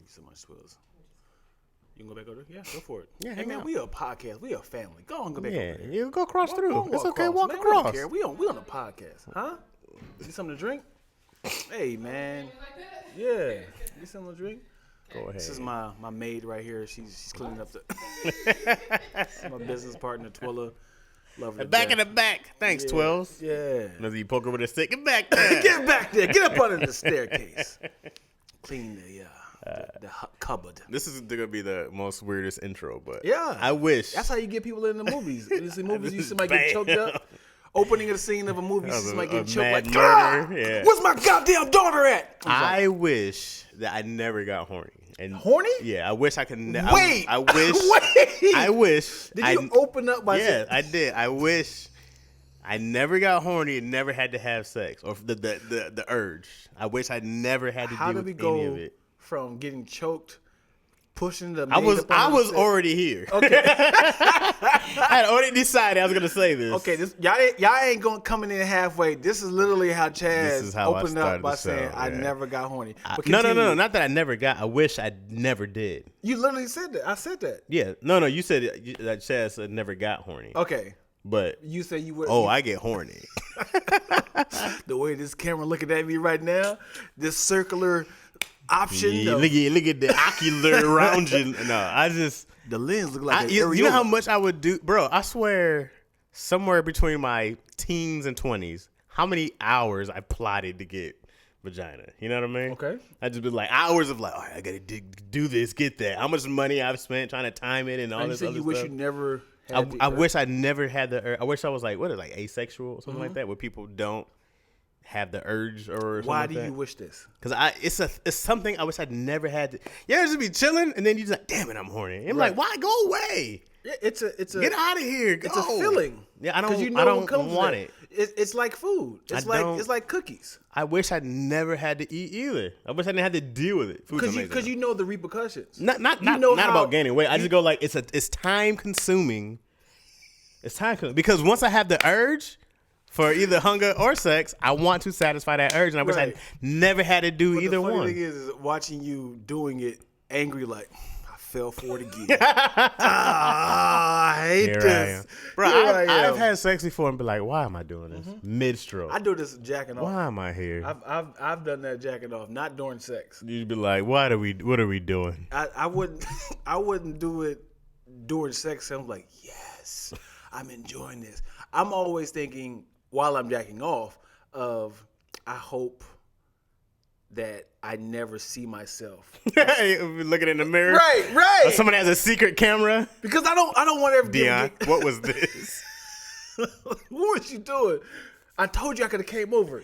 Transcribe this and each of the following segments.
so much, Swills. You can go back over there? Yeah, go for it. Yeah, hey, man, we a podcast. We a family. Go on, go back over there. You go cross through. Walk It's okay, across, walk man. across. We don't care. We on a podcast. Huh? Need something to drink? Hey, man. Yeah. Need something to drink? Go ahead. This is my maid right here. She's cleaning up the my business partner, Twilla. Love her. Back in the back. Thanks, yeah. 12s. Yeah. Another you poke her with a stick. Get back there. Get back there. Get up under the staircase. Clean the cupboard. This is going to be the most weirdest intro, but Yeah. I wish. That's how you get people in the movies. You see movies, you see somebody get choked up. Opening of the scene of a movie, you see somebody get choked like, God, yeah. Where's my goddamn daughter at? I wish that I never got horny. And Horny? Yeah, I wish I could. Wait. I wish. Wait. I wish. Did you open up by saying? Yeah, I did. I wish I never got horny and never had to have sex or the urge. I wish I never had to How do did we any of go it. from getting choked, pushing the? I was already here. Okay. I had already decided I was gonna say this. Okay, y'all ain't going coming in halfway. This is literally how Chaz opened up by saying, "I never got horny." No, not that I never got. I wish I never did. You literally said that. I said that. Yeah, no, you said that Chaz said never got horny. Okay, but you said you would. I get horny. The way this camera looking at me right now, this circular option. Yeah, look at the ocular around you. No, I just. The lens look like you know how much I would do, bro. I swear, somewhere between my teens and 20s, how many hours I plotted to get vagina. You know what I mean? Okay. I just been like hours of like, all right, I gotta do this, get that. How much money I've spent trying to time it and all this other stuff. You wish you never. Had I wish I never had the. I wish I was like asexual or something like that, where people don't have the urge or something. Why like do that. you wish this? Because it's something I wish I'd never had to. Yeah, just be chilling and then you just like, damn it, I'm horny. I'm like, why go away? Yeah, it's a get out of here. Go. It's a feeling. Yeah, I don't want it. It's like food. It's like cookies. I wish I never had to eat either. I wish I didn't have to deal with it. Because you know the repercussions. Not about gaining weight. I just go like it's time consuming. It's time consuming because once I have the urge for either hunger or sex, I want to satisfy that urge, and I wish I never had to do either one. The funny thing is watching you doing it angry, like I fell for it again. I hate this, bro. I've had sex before and be like, why am I doing this mid-stroke? I do this jacking off. Why am I here? I've done that jacking off, not during sex. You'd be like, what are we doing? I wouldn't do it during sex. I'm like, yes, I'm enjoying this. I'm always thinking, while I'm jacking off, I hope that I never see myself. Looking in the mirror, right. Or someone has a secret camera. Because I don't want to Dion, what was this? What was you doing? I told you I could have came over.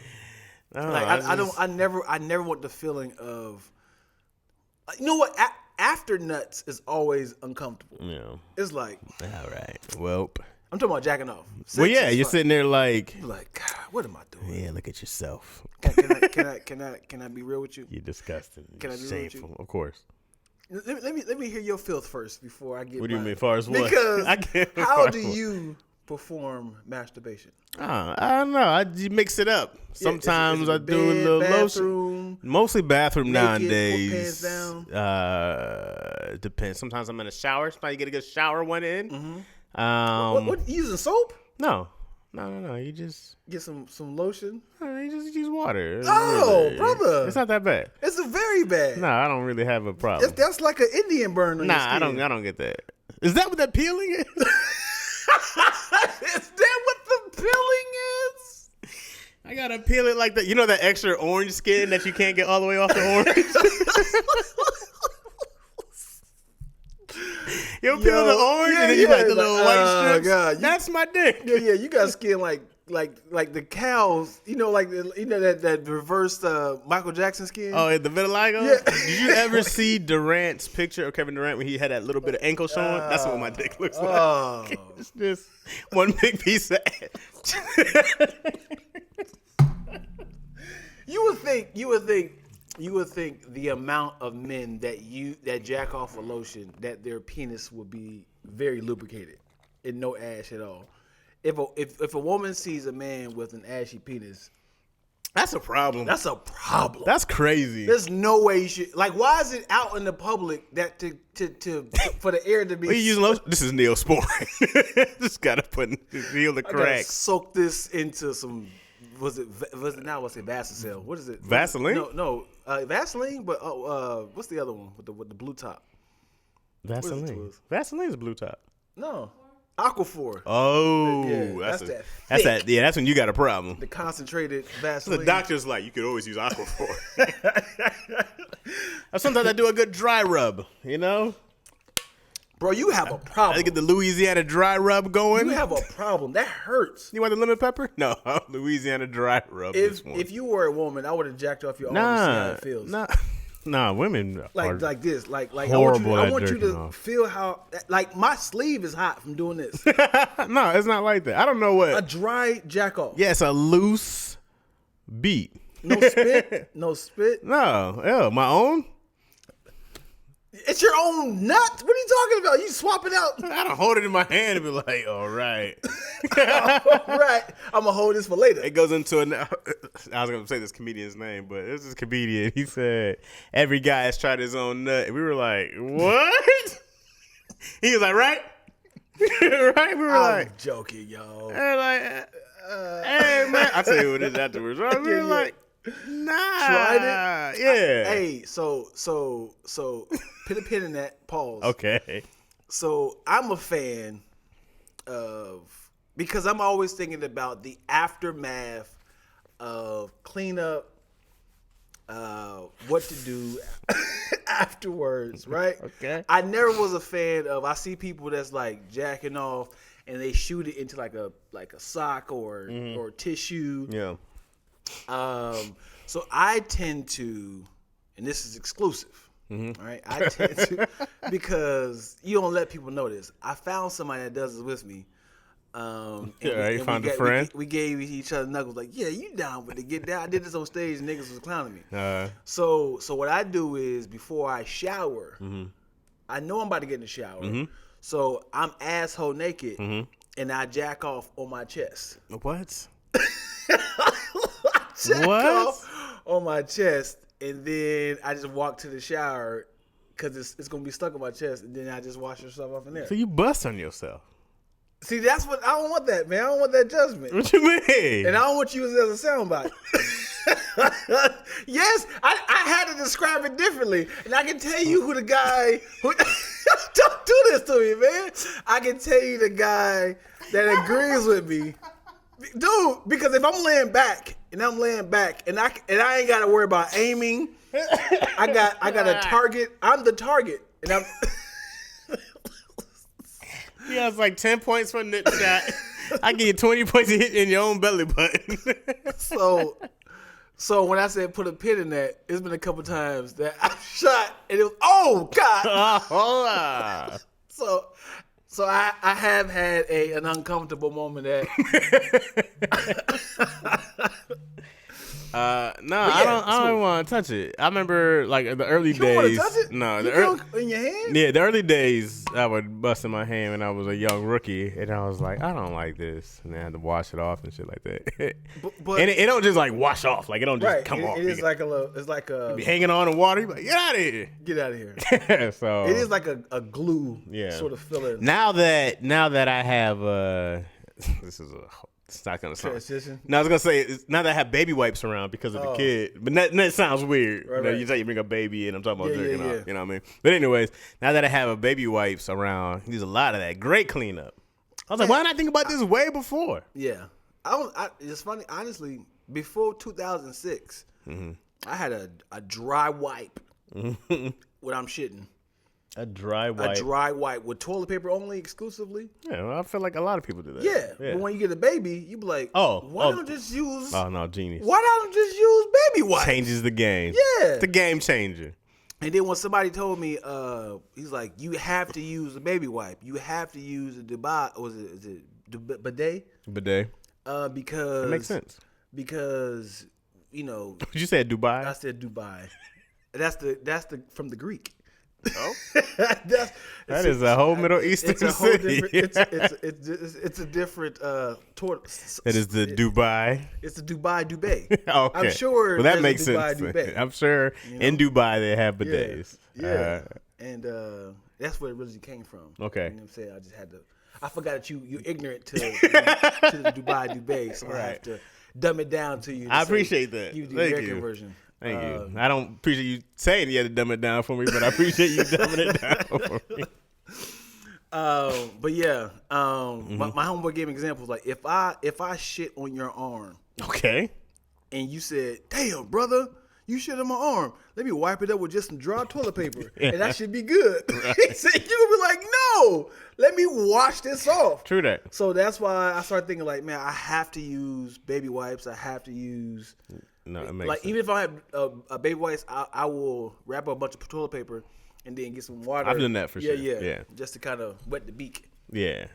I never want the feeling of. You know what? After nuts is always uncomfortable. Yeah, it's like, all right, well. I'm talking about jacking off. Well, yeah, you're sitting there like, God, what am I doing? Yeah, look at yourself. Can I be real with you? You're disgusting. Can I be shameful? Real with you? Of course. Let me hear your filth first before I get. What do you mean, as far as what? Because how do you perform masturbation? I don't know. I just mix it up. Sometimes I do a little lotion. Mostly bathroom nowadays. Pants down. Depends. Sometimes I'm in a shower. Sometimes you get a good shower one in. Mm-hmm. What you using soap? No. You just get some lotion. You just use water. Brother, it's not that bad. It's very bad. No, I don't really have a problem. That's like an Indian burn on your skin. I don't get that. Is that what that peeling is? Is that what the peeling is? I gotta peel it like that. You know that extra orange skin that you can't get all the way off the orange. You peel the orange and then you got the little white strips. God. That's my dick. Yeah, you got skin like the cows. You know, that reversed Michael Jackson skin. Oh, the vitiligo. Yeah. Did you ever see Durant's picture of Kevin Durant when he had that little bit of ankle showing? That's what my dick looks like. It's just one big piece of ass. You would think the amount of men that jack off with lotion, that their penis would be very lubricated and no ash at all. If a woman sees a man with an ashy penis, That's a problem. That's a problem. That's crazy. There's no way you should. Like, why is it out in the public that for the air to be? What are you using lotion? This is Neosporin. Just gotta heal the I gotta cracks. soak this into some. Was it now? What's it? Vasicel. What is it? Vaseline? No, Vaseline. But what's the other one with the blue top? Vaseline. Vaseline is blue top. No, Aquaphor. Oh, Yeah, that's that. Yeah, that's when you got a problem. The concentrated Vaseline. The doctor's like, you could always use Aquaphor. Sometimes I do a good dry rub, you know? Bro, you have a problem. I get the Louisiana dry rub going. You have a problem. That hurts. You want the lemon pepper? No, Louisiana dry rub. If you were a woman, I would have jacked off your arm to see how it feels. Nah, women like this. Like horrible I want you to off. feel how like my sleeve is hot from doing this. No, it's not like that. I don't know what. A dry jack off. Yeah, it's a loose beat. No spit. No spit. No, ew, my own. It's your own nut. What are you talking about? You swap it out. I don't hold it in my hand and be like, all right. All right. I'm going to hold this for later. It goes into I was going to say this comedian's name, but this is a comedian. He said, every guy has tried his own nut. And we were like, what? He was like, right? Right? We were like, joking, yo. And like, hey, man. I'll tell you what it is afterwards. Right? We were like, nah. Tried it? Yeah. Hey, so put a pin in that. Pause. Okay. So I'm a fan of, because I'm always thinking about the aftermath of cleanup, what to do afterwards, right? Okay. I never was a fan of, I see people that's like jacking off and they shoot it into like a sock or tissue. Yeah. So I tend to, and this is exclusive, all right? I tend to, because you don't let people know this. I found somebody that does this with me. You found a friend? We gave each other knuckles like, yeah, you down with it. Get down. I did this on stage and niggas was clowning me. So what I do is before I shower, I know I'm about to get in the shower. So I'm asshole naked and I jack off on my chest. What? Jack off on my chest, and then I just walk to the shower because it's gonna be stuck on my chest, and then I just wash yourself off in there. So you bust on yourself. See, that's what I don't want. That man, I don't want that judgment. What you mean? And I don't want you as a soundbite. Yes, I had to describe it differently, and I can tell you who the guy who don't do this to me, man. I can tell you the guy that agrees with me. Dude, because if I'm laying back and I ain't got to worry about aiming, I got a target. I'm the target, and I'm. He has like 10 points for a nip shot. I give you 20 points to hit in your own belly button. So when I said put a pin in that, it's been a couple times that I shot and it was God. So I have had an uncomfortable moment that. I don't want to touch it. I remember like the early days. You want to touch it? No, in your hand. Yeah, the early days I would bust in my hand when I was a young rookie, and I was like, I don't like this, and I had to wash it off and shit like that. But and it don't just like wash off, like it don't just come off. It is like it's like a be hanging on in water. You like, get out of here. Get out of here. So it is like a glue sort of filler. Now that I have this is a. It's not gonna sound. Transition? No, I was gonna say now that I have baby wipes around because of the kid, but that sounds weird. Right. You say you bring a baby, and I'm talking about jerking yeah. off. You know what I mean? But anyways, now that I have a baby wipes around, there's a lot of that. Great cleanup. I was like, why didn't I think about this way before? Yeah, it's funny. Honestly, before 2006, I had a dry wipe when I'm shitting. A dry wipe. A dry wipe with toilet paper only, exclusively. Yeah, well, I feel like a lot of people do that. Yeah, but when you get a baby, you be like, why don't just use? Oh no, genius. Why don't just use baby wipes? Changes the game. Yeah, it's a game changer. And then when somebody told me, he's like, you have to use a baby wipe. You have to use a Dubai, or is it bidet? Bidet. Because it makes sense. Because you you said Dubai. I said Dubai. That's the from the Greek. Oh, That's, that is a whole Middle Eastern it's a whole city. different. It's a different That is the Dubai. It's the Dubai. Okay. I'm sure. Well, that there's makes a Dubai, sense. Dubai. I'm sure in Dubai they have bidets. Yeah. And that's where it really came from. Okay. You know what I'm saying? I just had to. I forgot that you're ignorant to the Dubai, so I have to dumb it down to you. I appreciate that. Give you the Thank American you. version. Thank you. I don't appreciate you saying you had to dumb it down for me, but I appreciate you dumbing it down for me. But yeah, my homeboy gave me examples like if I shit on your arm, Okay. and you said, "Damn, brother, you shit on my arm. Let me wipe it up with just some dry toilet paper, and that should be good." He said, "You would be like, no, let me wash this off." True that. So that's why I started thinking like, man, I have to use baby wipes. I have to use No, it makes like sense. even if I have a baby wipes, I will wrap up a bunch of toilet paper and then get some water. I've done that for sure. Yeah, Yeah. just to kind of wet the beak. Yeah.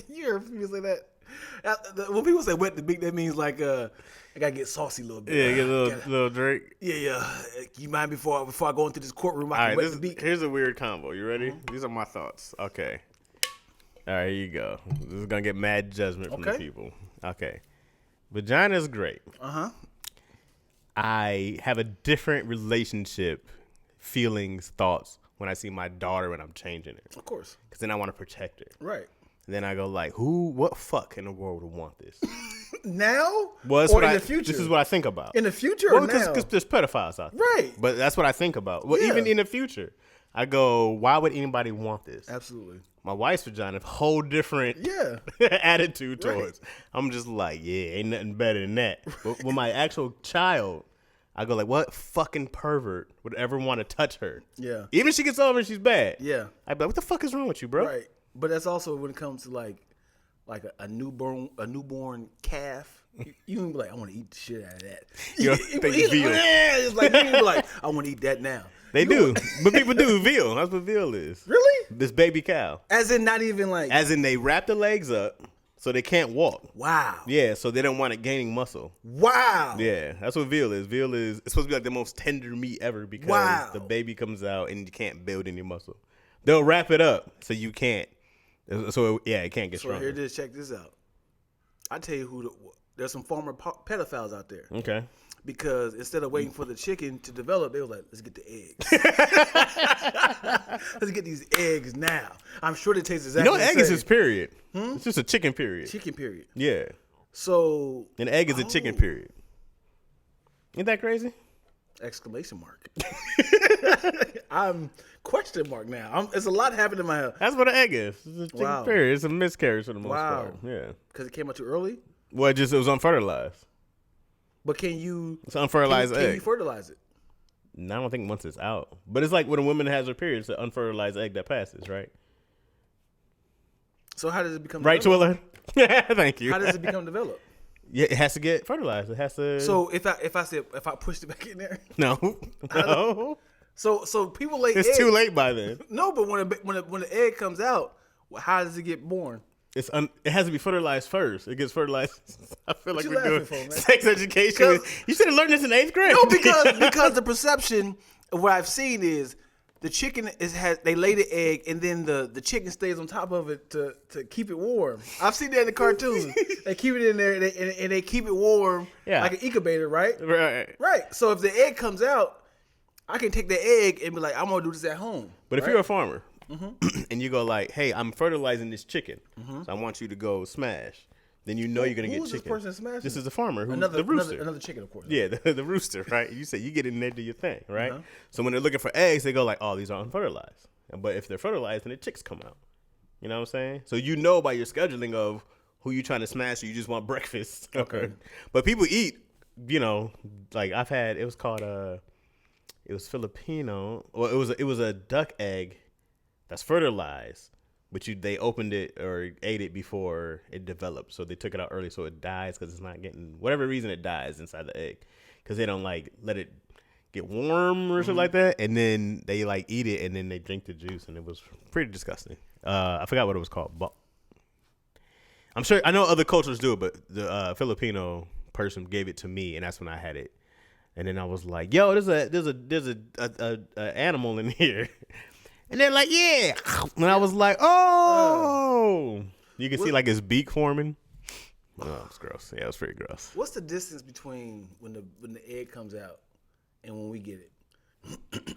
You heard people say that? When people say wet the beak, that means like I gotta get saucy a little bit. Yeah, get a little drink. Yeah. You mind before I go into this courtroom, I All can right, wet the beak. here's a weird combo. You ready? These are my thoughts. Okay. All right, here you go. This is going to get mad judgment from the people. Okay. Vagina's great. Uh-huh. I have a different relationship, feelings, thoughts when I see my daughter when I'm changing it. Of course. Because then I want to protect her. Right. And then I go like, what fuck in the world would want this? Now? Well, or in the future? This is what I think about. In the future Well, or now? because there's pedophiles out there. Right. But that's what I think about. Well, Yeah. even in the future, I go, why would anybody want this? Absolutely. My wife's vagina, whole different attitude towards. I'm just like, yeah, ain't nothing better than that. But with my actual child, I go like, what fucking pervert would ever want to touch her? Yeah. Even if she gets over and she's bad. Yeah. I'd be like, what the fuck is wrong with you, bro? Right. But that's also when it comes to like a newborn calf. You can be like, I want to eat the shit out of that. You know, they veal. Yeah, it's like you can be like, I want to eat that now. They do. But people do veal. That's what veal is. Really? This baby cow. As in not even like. As in they wrap the legs up so they can't walk. Wow. Yeah, so they don't want it gaining muscle. Wow. Yeah, that's what veal is. Veal is it's supposed to be like the most tender meat ever because the baby comes out and you can't build any muscle. They'll wrap it up so you can't. So it can't get So stronger. here it is. Check this out. I tell you there's some former pedophiles out there. Okay. Because instead of waiting for the chicken to develop, they were like, let's get the eggs. Let's get these eggs now. I'm sure they taste exactly the same. Egg is just period. It's just a chicken period. Chicken period. Yeah. So. An egg is a chicken period. Ain't that crazy? Exclamation mark. I'm question mark now. It's a lot happening in my head. That's what an egg is. It's a chicken period. It's a miscarriage for the most part. Yeah. Because it came out too early? Well, it was unfertilized. But it's unfertilized egg. Can you fertilize it? No, I don't think once it's out. But it's like when a woman has her period, it's an unfertilized egg that passes, right? So how does it become right, developed? Twiller? Thank you. How does it become developed? Yeah, it has to get fertilized. It has to. So if I pushed it back in there, no. So people lay. It's eggs. too late by then. No, but when the egg comes out, how does it get born? It has to be fertilized first. It gets fertilized. I feel like we're doing for, man? sex education. You should have learned this in 8th grade. No, because the perception of what I've seen is the chicken they lay the egg and then the chicken stays on top of it to keep it warm. I've seen that in the cartoons. They keep it in there and they keep it warm like an incubator, right? Right. So if the egg comes out, I can take the egg and be like, I'm gonna do this at home. But if you're a farmer and you go like, hey, I'm fertilizing this chicken, so I want you to go smash. Then you're gonna get chicken. Who's this person smashing? This is a farmer. The rooster. Another chicken, of course. Yeah, the rooster, right? You say you get in there, do your thing, right? So when they're looking for eggs, they go like, oh, these are unfertilized. But if they're fertilized, then the chicks come out. You know what I'm saying? So you know by your scheduling of who you trying to smash or you just want breakfast. Okay. But people eat, like I've had, it was called it was Filipino, or it was a duck egg that's fertilized, but they opened it or ate it before it developed, so they took it out early, so it dies because it's not getting whatever reason it dies inside the egg because they don't like let it get warm or something like that, and then they like eat it and then they drink the juice, and it was pretty disgusting. I forgot what it was called, but I'm sure I know other cultures do it, but the Filipino person gave it to me, and that's when I had it. And then I was like, yo, there's a animal in here. And they're like, yeah. And I was like, oh. You can see like his beak forming. Oh, it's gross. Yeah, it was pretty gross. What's the distance between when the egg comes out and when we get it?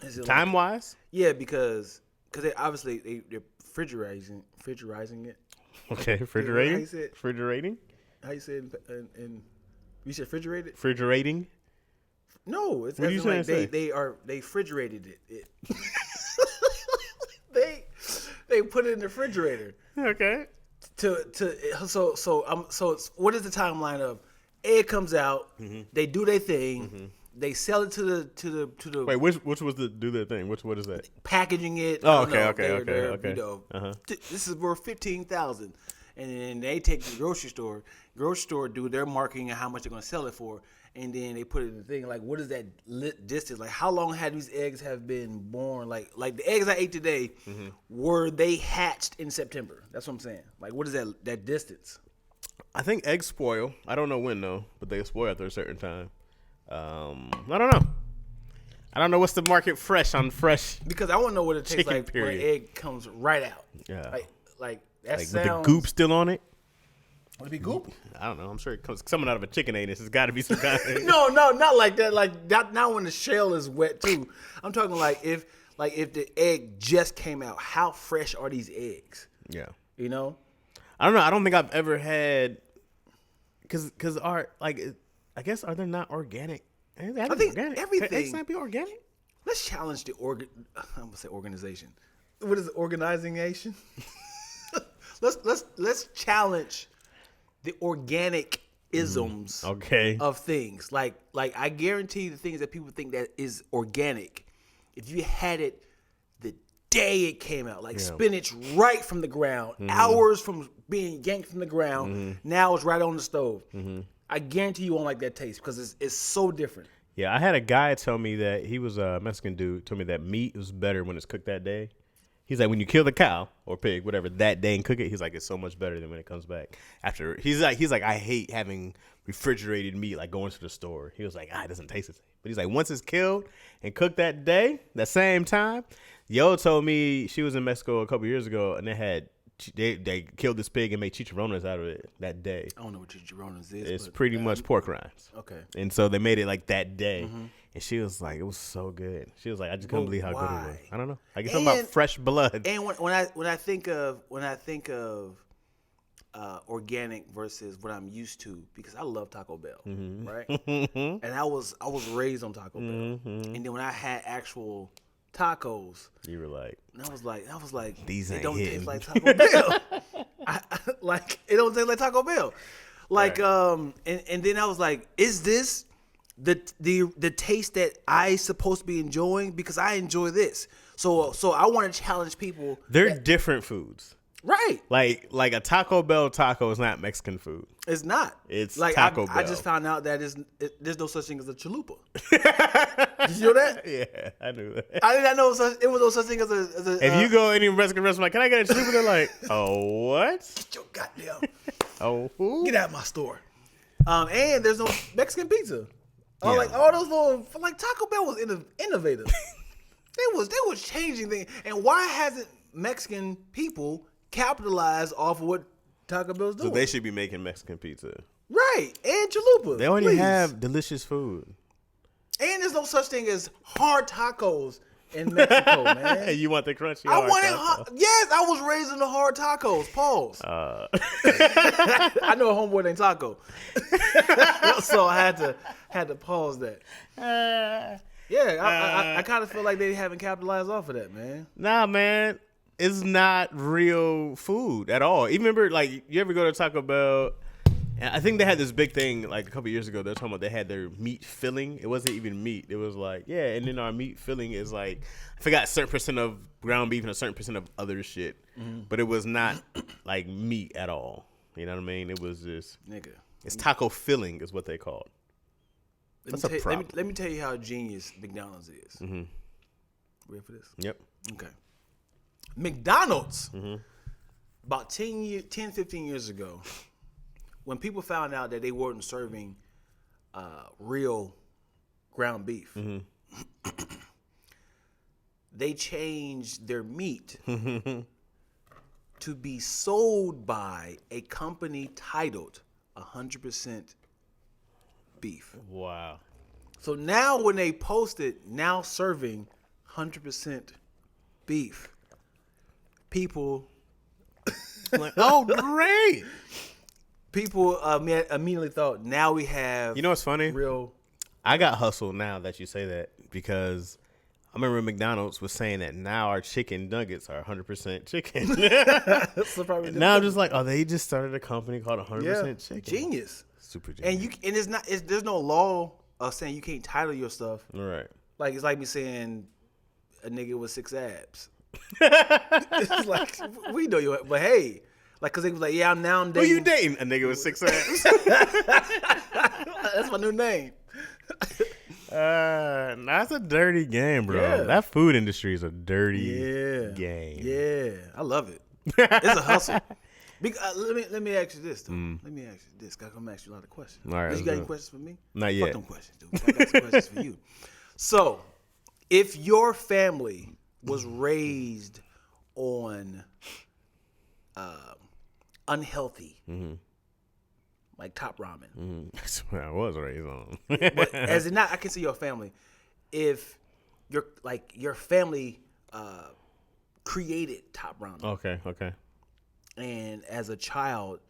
Is it Time wise? Yeah, because they obviously they're refrigerizing it. Okay, refrigerating. Refrigerating. How you say it? And you said refrigerated. Refrigerating. No, it's what are you like say? they refrigerated it. they put it in the refrigerator. Okay. So it's, what is the timeline of egg comes out, they do their thing, they sell it to the Wait, which was the do their thing? What is that? Packaging it. Oh, okay. You know, this is worth $15,000, and then they take it to the grocery store. Grocery store do their marketing and how much they're going to sell it for, and then they put it in the thing. Like, what is that distance? Like, how long had these eggs have been born? Like the eggs I ate today, were they hatched in September? That's what I'm saying. Like, what is that distance? I think eggs spoil. I don't know when though, but they spoil after a certain time. I don't know. I don't know what's the market on fresh. Because I want to know what it tastes like period. when an egg comes right out. Yeah. Like that Like sounds. with the goop still on it. Would it be goop? I don't know. I'm sure it comes coming out of a chicken anus. It's got to be some kind of. No, not like that. Like not when the shell is wet too. I'm talking like if the egg just came out, how fresh are these eggs? Yeah. You know. I don't know. I don't think I've ever had. Because I guess are they not organic? I think organic. everything. Eggs not be organic. Let's challenge the I'm gonna say organization. What is it? Organization. let's challenge the organic isms of things. Like I guarantee the things that people think that is organic, if you had it the day it came out, like spinach right from the ground, hours from being yanked from the ground, now it's right on the stove. I guarantee you won't like that taste because it's so different. Yeah, I had a guy tell me that he was a Mexican dude. Told me that meat is better when it's cooked that day. He's like, when you kill the cow or pig, whatever, that day and cook it, he's like, it's so much better than when it comes back after. He's like, I hate having refrigerated meat, like going to the store. He was like, it doesn't taste the same. But he's like, once it's killed and cooked that day, that same time. Yo told me she was in Mexico a couple years ago and they killed this pig and made chicharrones out of it that day. I don't know what chicharrones is. It's pretty much pork rinds. Okay. And so they made it like that day. And she was like, it was so good. She was like, I just couldn't believe how good it was. I don't know. Like it's something about fresh blood. And when I think of organic versus what I'm used to, because I love Taco Bell, right? And I was raised on Taco Bell. And then when I had actual tacos, You were like, and I was like, these it ain't don't hitting. taste like Taco Bell. Like it don't taste like Taco Bell. Like and then I was like, is this the taste that I supposed to be enjoying? Because I enjoy this. So I want to challenge people. They're different foods. Right. Like a Taco Bell taco is not Mexican food. It's not. It's like Taco Bell. I just found out that there's no such thing as a chalupa. Did you know that? Yeah, I knew that. I did not know it was no such thing as a If you go any Mexican restaurant, can I get a chalupa? They're like, oh, what? Get your goddamn. Oh, who? Get out of my store. And there's no Mexican pizza. Like all those little, like Taco Bell was innovative. they was changing things. And why hasn't Mexican people capitalized off of what Taco Bell's doing? So they should be making Mexican pizza. Right. And chalupas. They already have delicious food. And there's no such thing as hard tacos in Mexico, man. You want the crunchy I hard wanted taco? yes, I was raised in the hard tacos. Pause. I know a homeboy named Taco. So I had to pause that. I kind of feel like they haven't capitalized off of that, man. Nah, man. It's not real food at all. Even remember, like, you ever go to Taco Bell? And I think they had this big thing, like, a couple years ago. They're talking about they had their meat filling. It wasn't even meat. It was like, and then our meat filling is like, I forgot a certain percent of ground beef and a certain percent of other shit. But it was not, like, meat at all. You know what I mean? It was just, nigga. It's taco filling is what they call it. That's a problem. Let me tell you how genius McDonald's is. Ready for this? Yep. Okay. McDonald's, about 10, 15 years ago, when people found out that they weren't serving real ground beef. They changed their meat to be sold by a company titled 100% beef. Wow. So now when they post it, now serving 100% beef, people Like, oh, great. people immediately thought, now we have You know what's funny? real. I got hustled now that you say that because I remember McDonald's was saying that now our chicken nuggets are 100% chicken. So probably Now I'm just like, oh, they just started a company called 100% chicken. Genius. Super genius. And it's not. There's no law of saying you can't title your stuff. All right. Like it's like me saying a nigga with 6 abs. It's like we know you, but hey, like because they was like, yeah, I'm Who dating. you dating? A nigga with 6 abs. That's my new name. That's a dirty game, bro. Yeah. That food industry is a dirty Yeah. game. Yeah, I love it. It's a hustle. Let me ask you this though. Let me ask you this. I'm gonna ask you a lot of questions. All right, You got any let's do it. questions for me? Not Fuck yet. them questions, dude. I got some questions for you. So, if your family was raised on unhealthy, like top ramen, That's what I was raised on. but as in not, I can see your family. If your family created top ramen, Okay. and as a child,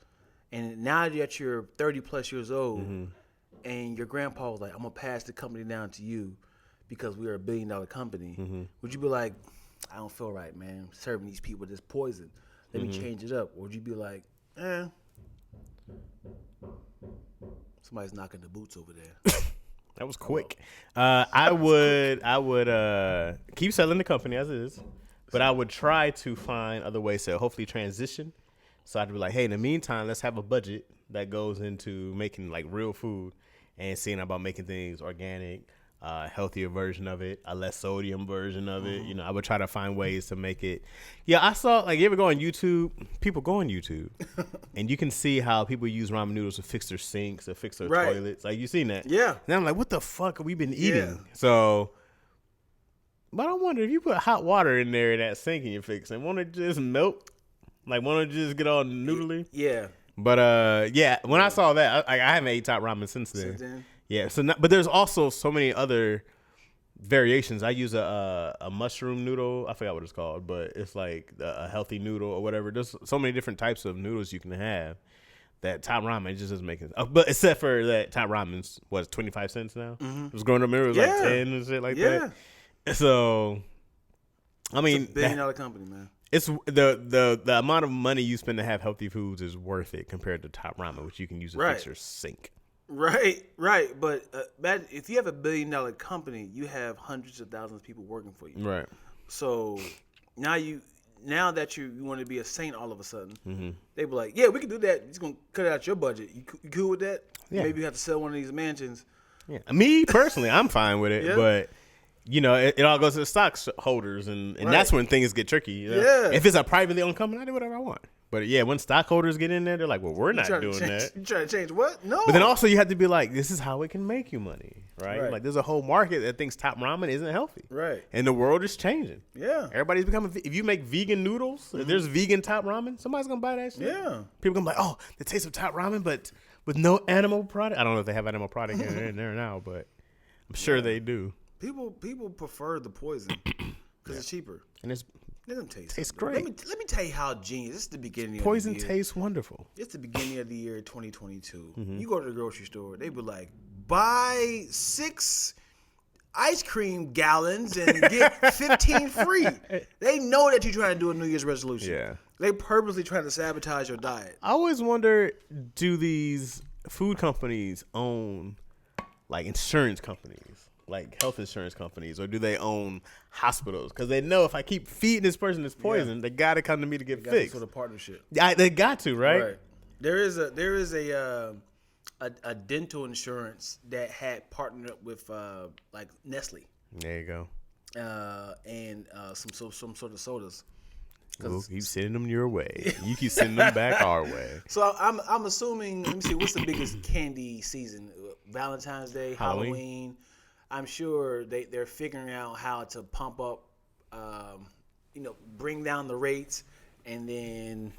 and now that you're 30 plus years old, and your grandpa was like, "I'm gonna pass the company down to you because we are $1 billion company," would you be like, "I don't feel right, man, serving these people this poison. Let me change it up," or would you be like, somebody's knocking the boots over there? That was quick. I would keep selling the company as is, but I would try to find other ways to hopefully transition. So I'd be like, hey, in the meantime, let's have a budget that goes into making like real food and seeing about making things organic, healthier version of it, a less sodium version of it. You know, I would try to find ways to make it. Yeah, I saw, like, you ever go on YouTube? People go on YouTube, and you can see how people use ramen noodles to fix their sinks, to fix their Right. toilets. Like, you seen that? Yeah. And I'm like, what the fuck have we been eating? Yeah. So, but I wonder if you put hot water in there, that sink, and you're fixing, want to just melt? Like, want to just get all noodly? Yeah. But yeah, when I saw that, I haven't ate top ramen since then. Since then? Yeah. So, but there's also so many other variations. I use a mushroom noodle. I forgot what it's called, but it's like a healthy noodle or whatever. There's so many different types of noodles you can have. That top ramen just doesn't make it. But except for that top ramen's was 25 cents now. It was growing up. Remember, it was like 10 and shit like that. So, I mean, It's a $1 billion company, man. it's the amount of money you spend to have healthy foods is worth it compared to top ramen, which you can use to fix Right. your sink. Right. But if you have a $1 billion company, you have hundreds of thousands of people working for you. Right. So now that you want to be a saint all of a sudden, they be like, yeah, we can do that. It's gonna cut out your budget. You cool with that? Yeah. Maybe you have to sell one of these mansions. Yeah. Me personally, I'm fine with it, Yeah. but you know, it all goes to the stockholders, and Right. that's when things get tricky. You know? Yeah. If it's a privately owned company, I do whatever I want. But yeah, when stockholders get in there, they're like, well, we're not doing that. You trying to change what? No. But then also you have to be like, this is how it can make you money, right? Right. Like there's a whole market that thinks top ramen isn't healthy. Right. And the world is changing. Yeah. Everybody's becoming, if you make vegan noodles, if there's vegan top ramen, somebody's going to buy that shit. Yeah. People going to be like, oh, the taste of top ramen, but with no animal product. I don't know if they have animal product in there now, but I'm sure they do. People prefer the poison because it's cheaper. And it's Let them taste. Tastes something. great. Let me tell you how genius. This is the beginning poison of the year. tastes wonderful. It's the beginning of the year 2022. You go to the grocery store, they be like, buy 6 ice cream gallons and get 15 free. They know that you're trying to do a New Year's resolution. Yeah. They purposely trying to sabotage your diet. I always wonder, do these food companies own like insurance companies? Like health insurance companies, or do they own hospitals? Because they know if I keep feeding this person this poison, they got to come to me to get Got some fixed. sort of partnership. They got to, right? There is a dental insurance that had partnered up with like Nestle There you go. and some sort of sodas. We'll keep sending them your way. You keep sending them back our way. So I'm assuming. Let me see. What's the biggest candy season? Valentine's Day, Halloween. Halloween. I'm sure they're figuring out how to pump up, bring down the rates, and then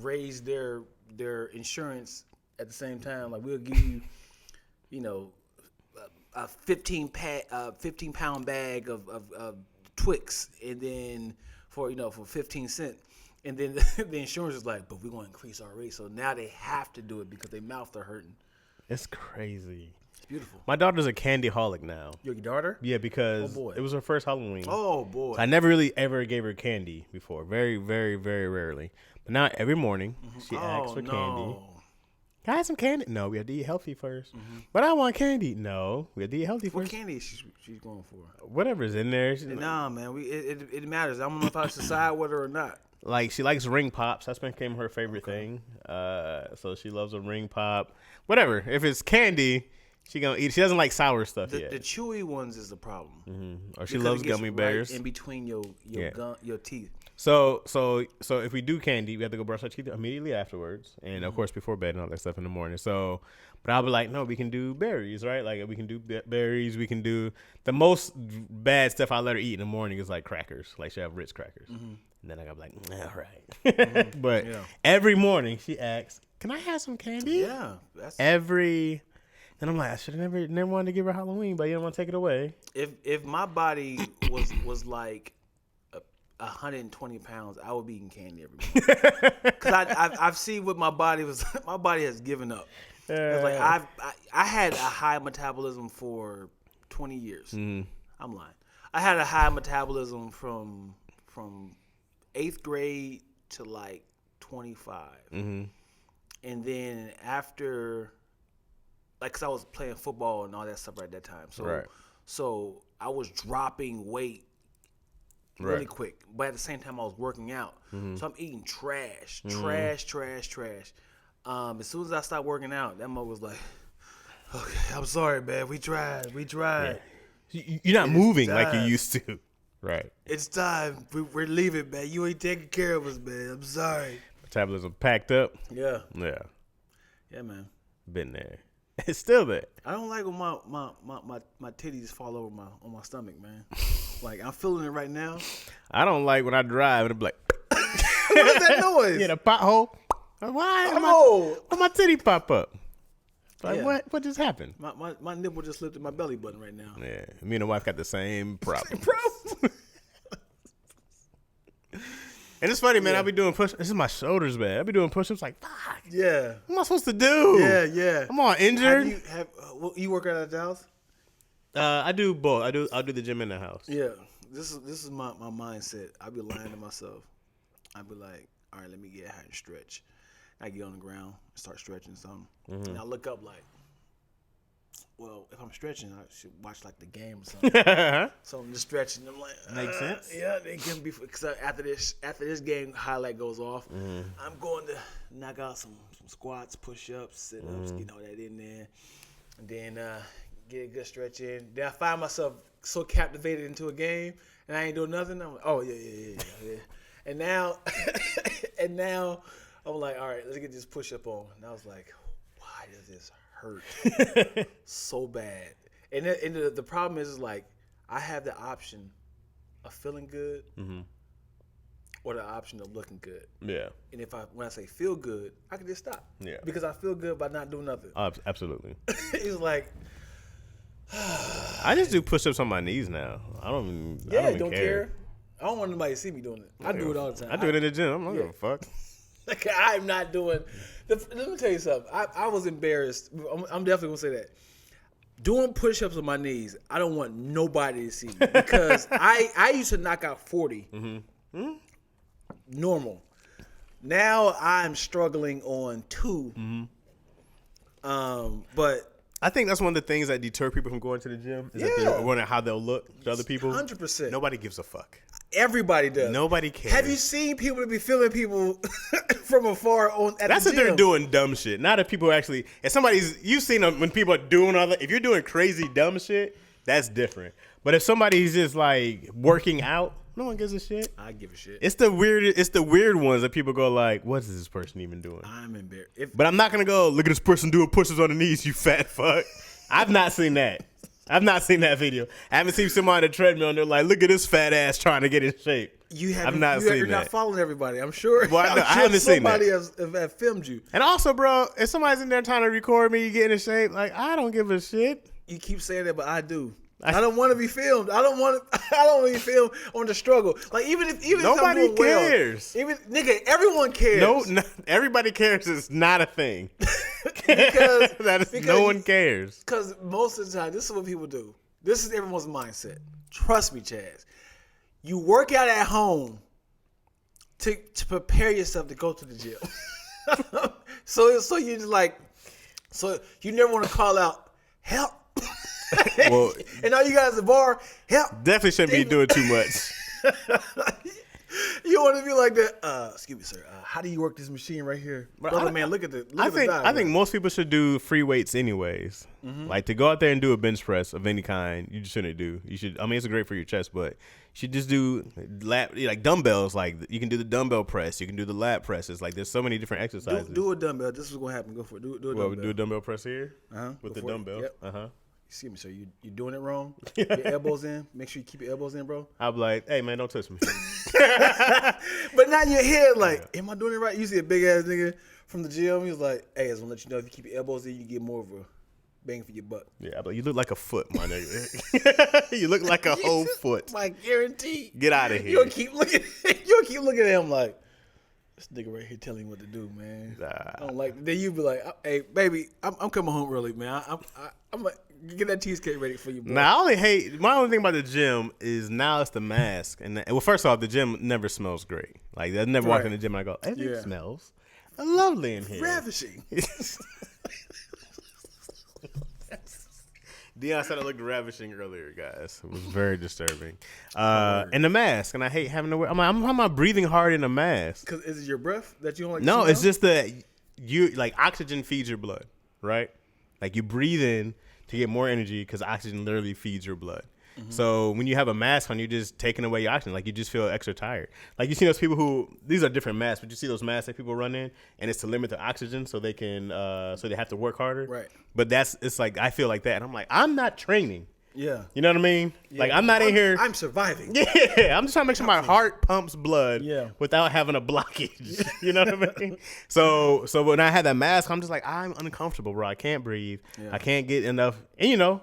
raise their insurance at the same time. Like we'll give you, a 15-pound bag of Twix, and then for 15 cents. And then the insurance is like, but we're going to increase our rate. So now they have to do it because their mouths are hurting. It's crazy. It's beautiful. My daughter's a candy holic now. Your daughter? Yeah, because it was her first Halloween. Oh, boy. So I never really ever gave her candy before. Very, very, very rarely. But now every morning she asks for candy. Can I have some candy? No, we have to eat healthy first. But I want candy. No, we have to eat healthy first. What candy is she's going for? Whatever's in there. Nah, man. It matters. I don't know if I should side with her or not. Like, she likes ring pops. That's became her favorite thing. So she loves a ring pop. Whatever. If it's candy, she gonna eat. She doesn't like sour stuff yet. The chewy ones is the problem. Or she loves gummy bears. Right in between your teeth. So if we do candy, we have to go brush our teeth immediately afterwards, and of course before bed and all that stuff in the morning. So, but I'll be like, no, we can do berries, right? Like we can do berries. We can do the most bad stuff I let her eat in the morning is like crackers. Like she have Ritz crackers, and then I got like, all right. But every morning she asks, "Can I have some candy?" Yeah, And I'm like, I should have never wanted to give her Halloween, but you don't want to take it away. If my body was like 120 pounds, I would be eating candy every morning. Because I've seen what my body was. My body has given up. It's like I had a high metabolism for 20 years. I'm lying. I had a high metabolism from 8th grade to like 25, and then after, like, cause I was playing football and all that stuff at that time. So I was dropping weight really quick, but at the same time I was working out. So I'm eating trash. As soon as I stopped working out, that mother was like, "Okay, I'm sorry, man. We tried. Yeah. You're not moving like you used to." Right. It's time. We're leaving, man. You ain't taking care of us, man. I'm sorry. Metabolism packed up. Yeah, man. Been there. It's still there. I don't like when my titties fall over on my stomach, man. Like, I'm feeling it right now. I don't like when I drive and it be like, what is that noise? Yeah, the pothole. Why my titty pop up? Like, what just happened? My nipple just slipped in my belly button right now. Yeah, me and the wife got the same problem. And it's funny, man. I'll be doing push-ups. This is my shoulders, man. I'll be doing push-ups like, fuck. Yeah. What am I supposed to do? Yeah. I'm all injured. You work out at the house? I do both. I'll do the gym in the house. Yeah. This is my mindset. I'll be lying to myself. I'll be like, all right, let me get high and stretch. I get on the ground and start stretching something. And I look up like, well, if I'm stretching, I should watch like the game or something. So I'm just stretching. I'm like, makes sense. Yeah, they can be, because after this game highlight goes off, I'm going to knock out some squats, push-ups, sit-ups, get all that in there, and then get a good stretch in. Then I find myself so captivated into a game, and I ain't doing nothing. I'm like, oh yeah. And now I'm like, all right, let's get this push-up on. And I was like, why does this hurt so bad? And the problem is like, I have the option of feeling good or the option of looking good. Yeah. And when I say feel good, I can just stop. Yeah. Because I feel good by not doing nothing. Absolutely. It's like, I just do push-ups on my knees now. I don't even care. I don't want nobody to see me doing it. I do it all the time. I do it in the gym. I'm not gonna fuck. Like, I'm not doing. Let me tell you something. I was embarrassed. I'm definitely gonna say that. Doing push-ups on my knees, I don't want nobody to see me, because I used to knock out 40 normal. Now I'm struggling on 2. But I think that's one of the things that deter people from going to the gym is that they're wondering how they'll look to other people. 100%. Nobody gives a fuck. Everybody does. Nobody cares. Have you seen people that be feeling people from afar at That's the if gym? they're doing dumb shit. Not if people actually. You've seen them when people are doing if you're doing crazy dumb shit, that's different. But if somebody's just like working out, no one gives a shit. I give a shit. It's the weird ones that people go like, what is this person even doing? I'm embarrassed. But I'm not gonna go, look at this person doing push-ups on the knees, you fat fuck. I've not seen that. I've not seen that video. I haven't seen somebody on the treadmill and they're like, look at this fat ass trying to get in shape. I've not seen You're that. not following everybody. I'm sure. Well, I haven't seen that. Somebody has filmed you. And also, bro, if somebody's in there trying to record me getting in shape, like, I don't give a shit. You keep saying that, but I do. I don't want to be filmed. I don't want to be filmed on the struggle. Like even if nobody I'm doing cares. Well, even nigga, everyone cares. No, everybody cares is not a thing. because no one cares. Because most of the time, this is what people do. This is everyone's mindset. Trust me, Chaz. You work out at home to prepare yourself to go to the gym. so you just like, so you never want to call out help. Well, and all you guys at the bar, help. Definitely shouldn't be doing too much. You want to be like that? Excuse me, sir. How do you work this machine right here? Brother, man, look at the. I think most people should do free weights anyways. Mm-hmm. Like to go out there and do a bench press of any kind, you just shouldn't do. You should. I mean, it's great for your chest, but you should just do like dumbbells. Like you can do the dumbbell press, you can do the lat presses. Like there's so many different exercises. Do a dumbbell. This is what's gonna happen. Go for it. Do a dumbbell. Do a dumbbell press here with the dumbbell. Yep. Excuse me, sir. You doing it wrong. Your elbows in. Make sure you keep your elbows in, bro. I'm like, hey man, don't touch me. But not in your head, like, am I doing it right? You see a big ass nigga from the gym. He was like, hey, I just want to let you know if you keep your elbows in, you get more of a bang for your buck. Yeah, but you look like a foot, my nigga. You look like a whole foot. My guarantee. Get out of here. You'll keep looking at him like, this nigga right here telling you what to do, man. Nah. I don't like. Then you be like, hey, baby, I'm coming home early, man. I'm like, get that cheesecake ready for you, bro. Nah, my only thing about the gym is now it's the mask. And well, first off, the gym never smells great. Like I never walk in the gym and I go, it smells lovely in here. Ravishing. Deion said I looked ravishing earlier, guys. It was very disturbing. And the mask, and I hate having to wear. I'm like, how am I breathing hard in a mask? Because is it your breath that you don't like? No, it's just that you like oxygen feeds your blood, right? Like you breathe in to get more energy because oxygen literally feeds your blood. Mm-hmm. So when you have a mask on, you're just taking away your oxygen. Like you just feel extra tired. Like you see those people who, these are different masks, but you see those masks that people run in and it's to limit the oxygen so they can, so they have to work harder. Right. But it's like, I feel like that. And I'm like, I'm not training. Yeah. You know what I mean? Yeah. Like I'm not in here. I'm surviving. Yeah. I'm just trying to make sure my heart pumps blood without having a blockage. You know what I mean? So when I had that mask, I'm just like, I'm uncomfortable, bro. I can't breathe. Yeah. I can't get enough. And you know,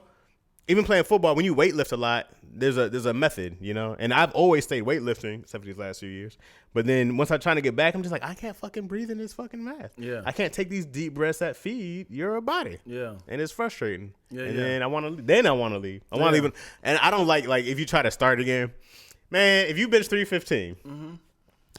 even playing football, when you weightlift a lot, there's a method, you know? And I've always stayed weightlifting, except for these last few years. But then once I'm trying to get back, I'm just like, I can't fucking breathe in this fucking mask. Yeah. I can't take these deep breaths that feed your body. Yeah. And it's frustrating. Yeah. And then I want to leave. I want to leave. And I don't like if you try to start again, man, if you bench 315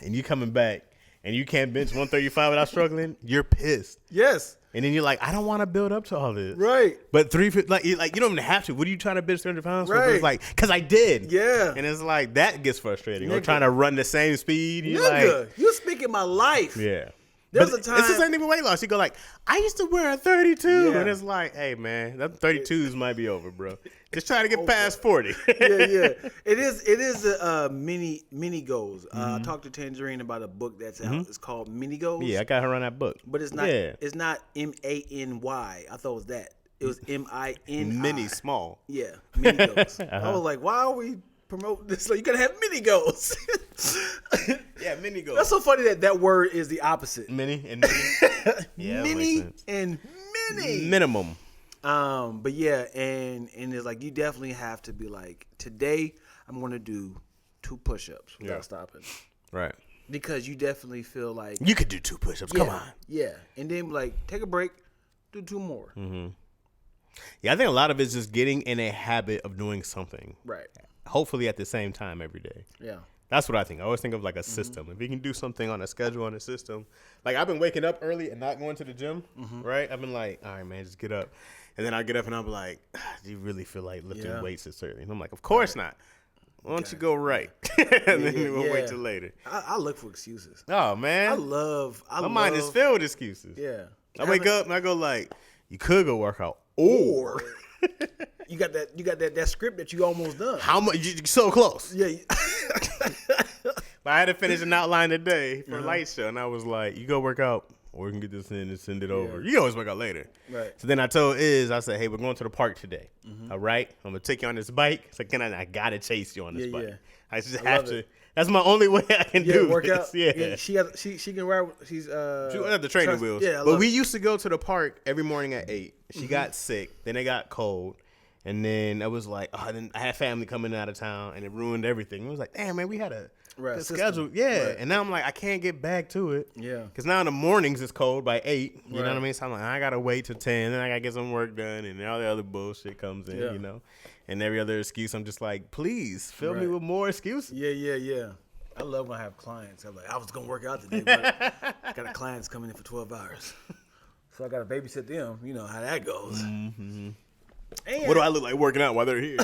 and you coming back and you can't bench 135 without struggling, you're pissed. Yes. And then you're like, I don't want to build up to all this. Right. But you don't even have to. What are you trying to bench 300 pounds for? Right. It's like, because I did. Yeah. And it's like, that gets frustrating. Or trying to run the same speed. You're speaking my life. Yeah. There's a time. It's the same thing with weight loss. You go like, I used to wear a 32. Yeah. And it's like, hey, man, that 32s might be over, bro. Just try to get past 40. Yeah. It is a mini goals. I talked to Tangerine about a book that's out. It's called Mini Goals. Yeah, I got her on that book. But it's not. Yeah. It's not MANY. I thought it was that. It was MINI. Mini small. Yeah, mini goals. I was like, why are we promoting this? Like, you gotta have mini goals. Yeah, mini goals. That's so funny that word is the opposite. Mini and mini. Yeah, mini and mini. Minimum. But yeah, and it's like you definitely have to be like, today I'm gonna do 2 push-ups without stopping. Right. Because you definitely feel like you could do 2 push-ups. Come on. Yeah, and then like take a break, do 2 more. Mm-hmm. Yeah, I think a lot of it's just getting in a habit of doing something. Right. Hopefully at the same time every day. Yeah. That's what I think. I always think of like a system. If you can do something on a schedule, on a system. Like I've been waking up early and not going to the gym, right? I've been like, all right, man, just get up. And then I get up and I'm like, do you really feel like lifting weights at certain? And I'm like, of course not. Why don't you go right? And then we'll wait till later. I look for excuses. Oh, man. My mind is filled with excuses. Yeah. I wake up and I go like, you could go work out. Or you got that script that you almost done. How much? You so close. Yeah. But I had to finish an outline today for a light show, and I was like, you go work out or we can get this in and send it over. You can always work out later. Right. So then I told I said, hey, we're going to the park today. All right? I'm going to take you on this bike. It's like, I got to chase you on this bike. Yeah. I just have to. That's my only way I can do work this. out. Yeah. She can ride. She had the training wheels. Yeah, but we used to go to the park every morning at 8. She got sick. Then it got cold. And then I was like, then I had family coming out of town, and it ruined everything. It was like, damn, man, we had a good schedule. Yeah. Right. And now I'm like, I can't get back to it. Yeah. Because now in the mornings it's cold by 8. You know what I mean? So I'm like, I got to wait till 10. Then I got to get some work done. And all the other bullshit comes in, you know? And every other excuse, I'm just like, please, fill me with more excuses. Yeah. I love when I have clients. I'm like, I was going to work out today, but I got clients coming in for 12 hours. So I got to babysit them. You know how that goes. Mm-hmm. And, what do I look like working out while they're here?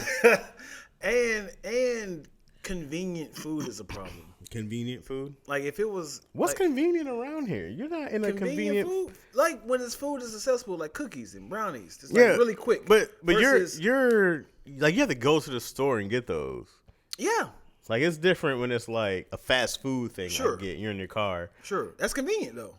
and convenient food is a problem. Convenient food? Like if it was... What's convenient around here? You're not in a convenient... food? Like when this food is accessible, like cookies and brownies. It's like really quick. But you're like, you have to go to the store and get those. Yeah. Like it's different when it's like a fast food thing. Sure. I get. You're in your car. Sure. That's convenient though.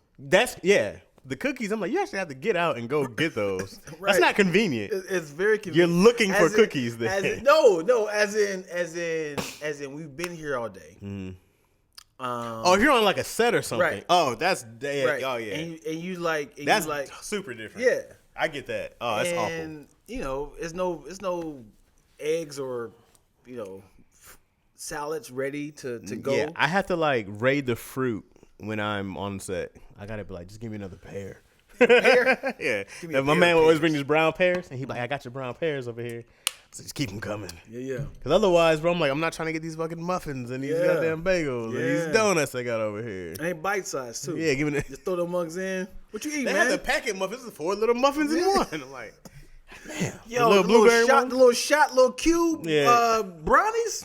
The cookies, I'm like, you actually have to get out and go get those. Right. That's not convenient. It's very convenient. You're looking for cookies then. No, as in we've been here all day. Mm. If you're on like a set or something. Right. Oh, that's right. Oh yeah. And you like that's you like super different. Yeah. I get that. Oh, that's awful. And you know, it's no eggs or salads ready to go. Yeah, I have to like raid the fruit when I'm on set. I gotta be like, just give me another pear. Pear? Yeah. My man would always bring these brown pears, and he'd be like, I got your brown pears over here. So just keep them coming. Yeah. Because otherwise, bro, I'm like, I'm not trying to get these fucking muffins and these goddamn bagels and these donuts I got over here. And they bite size too. Yeah, give me just throw them mugs in. What you eat, man? They have the packet muffins. It's 4 little muffins in one. I'm like, damn. Yo, the little cube brownies.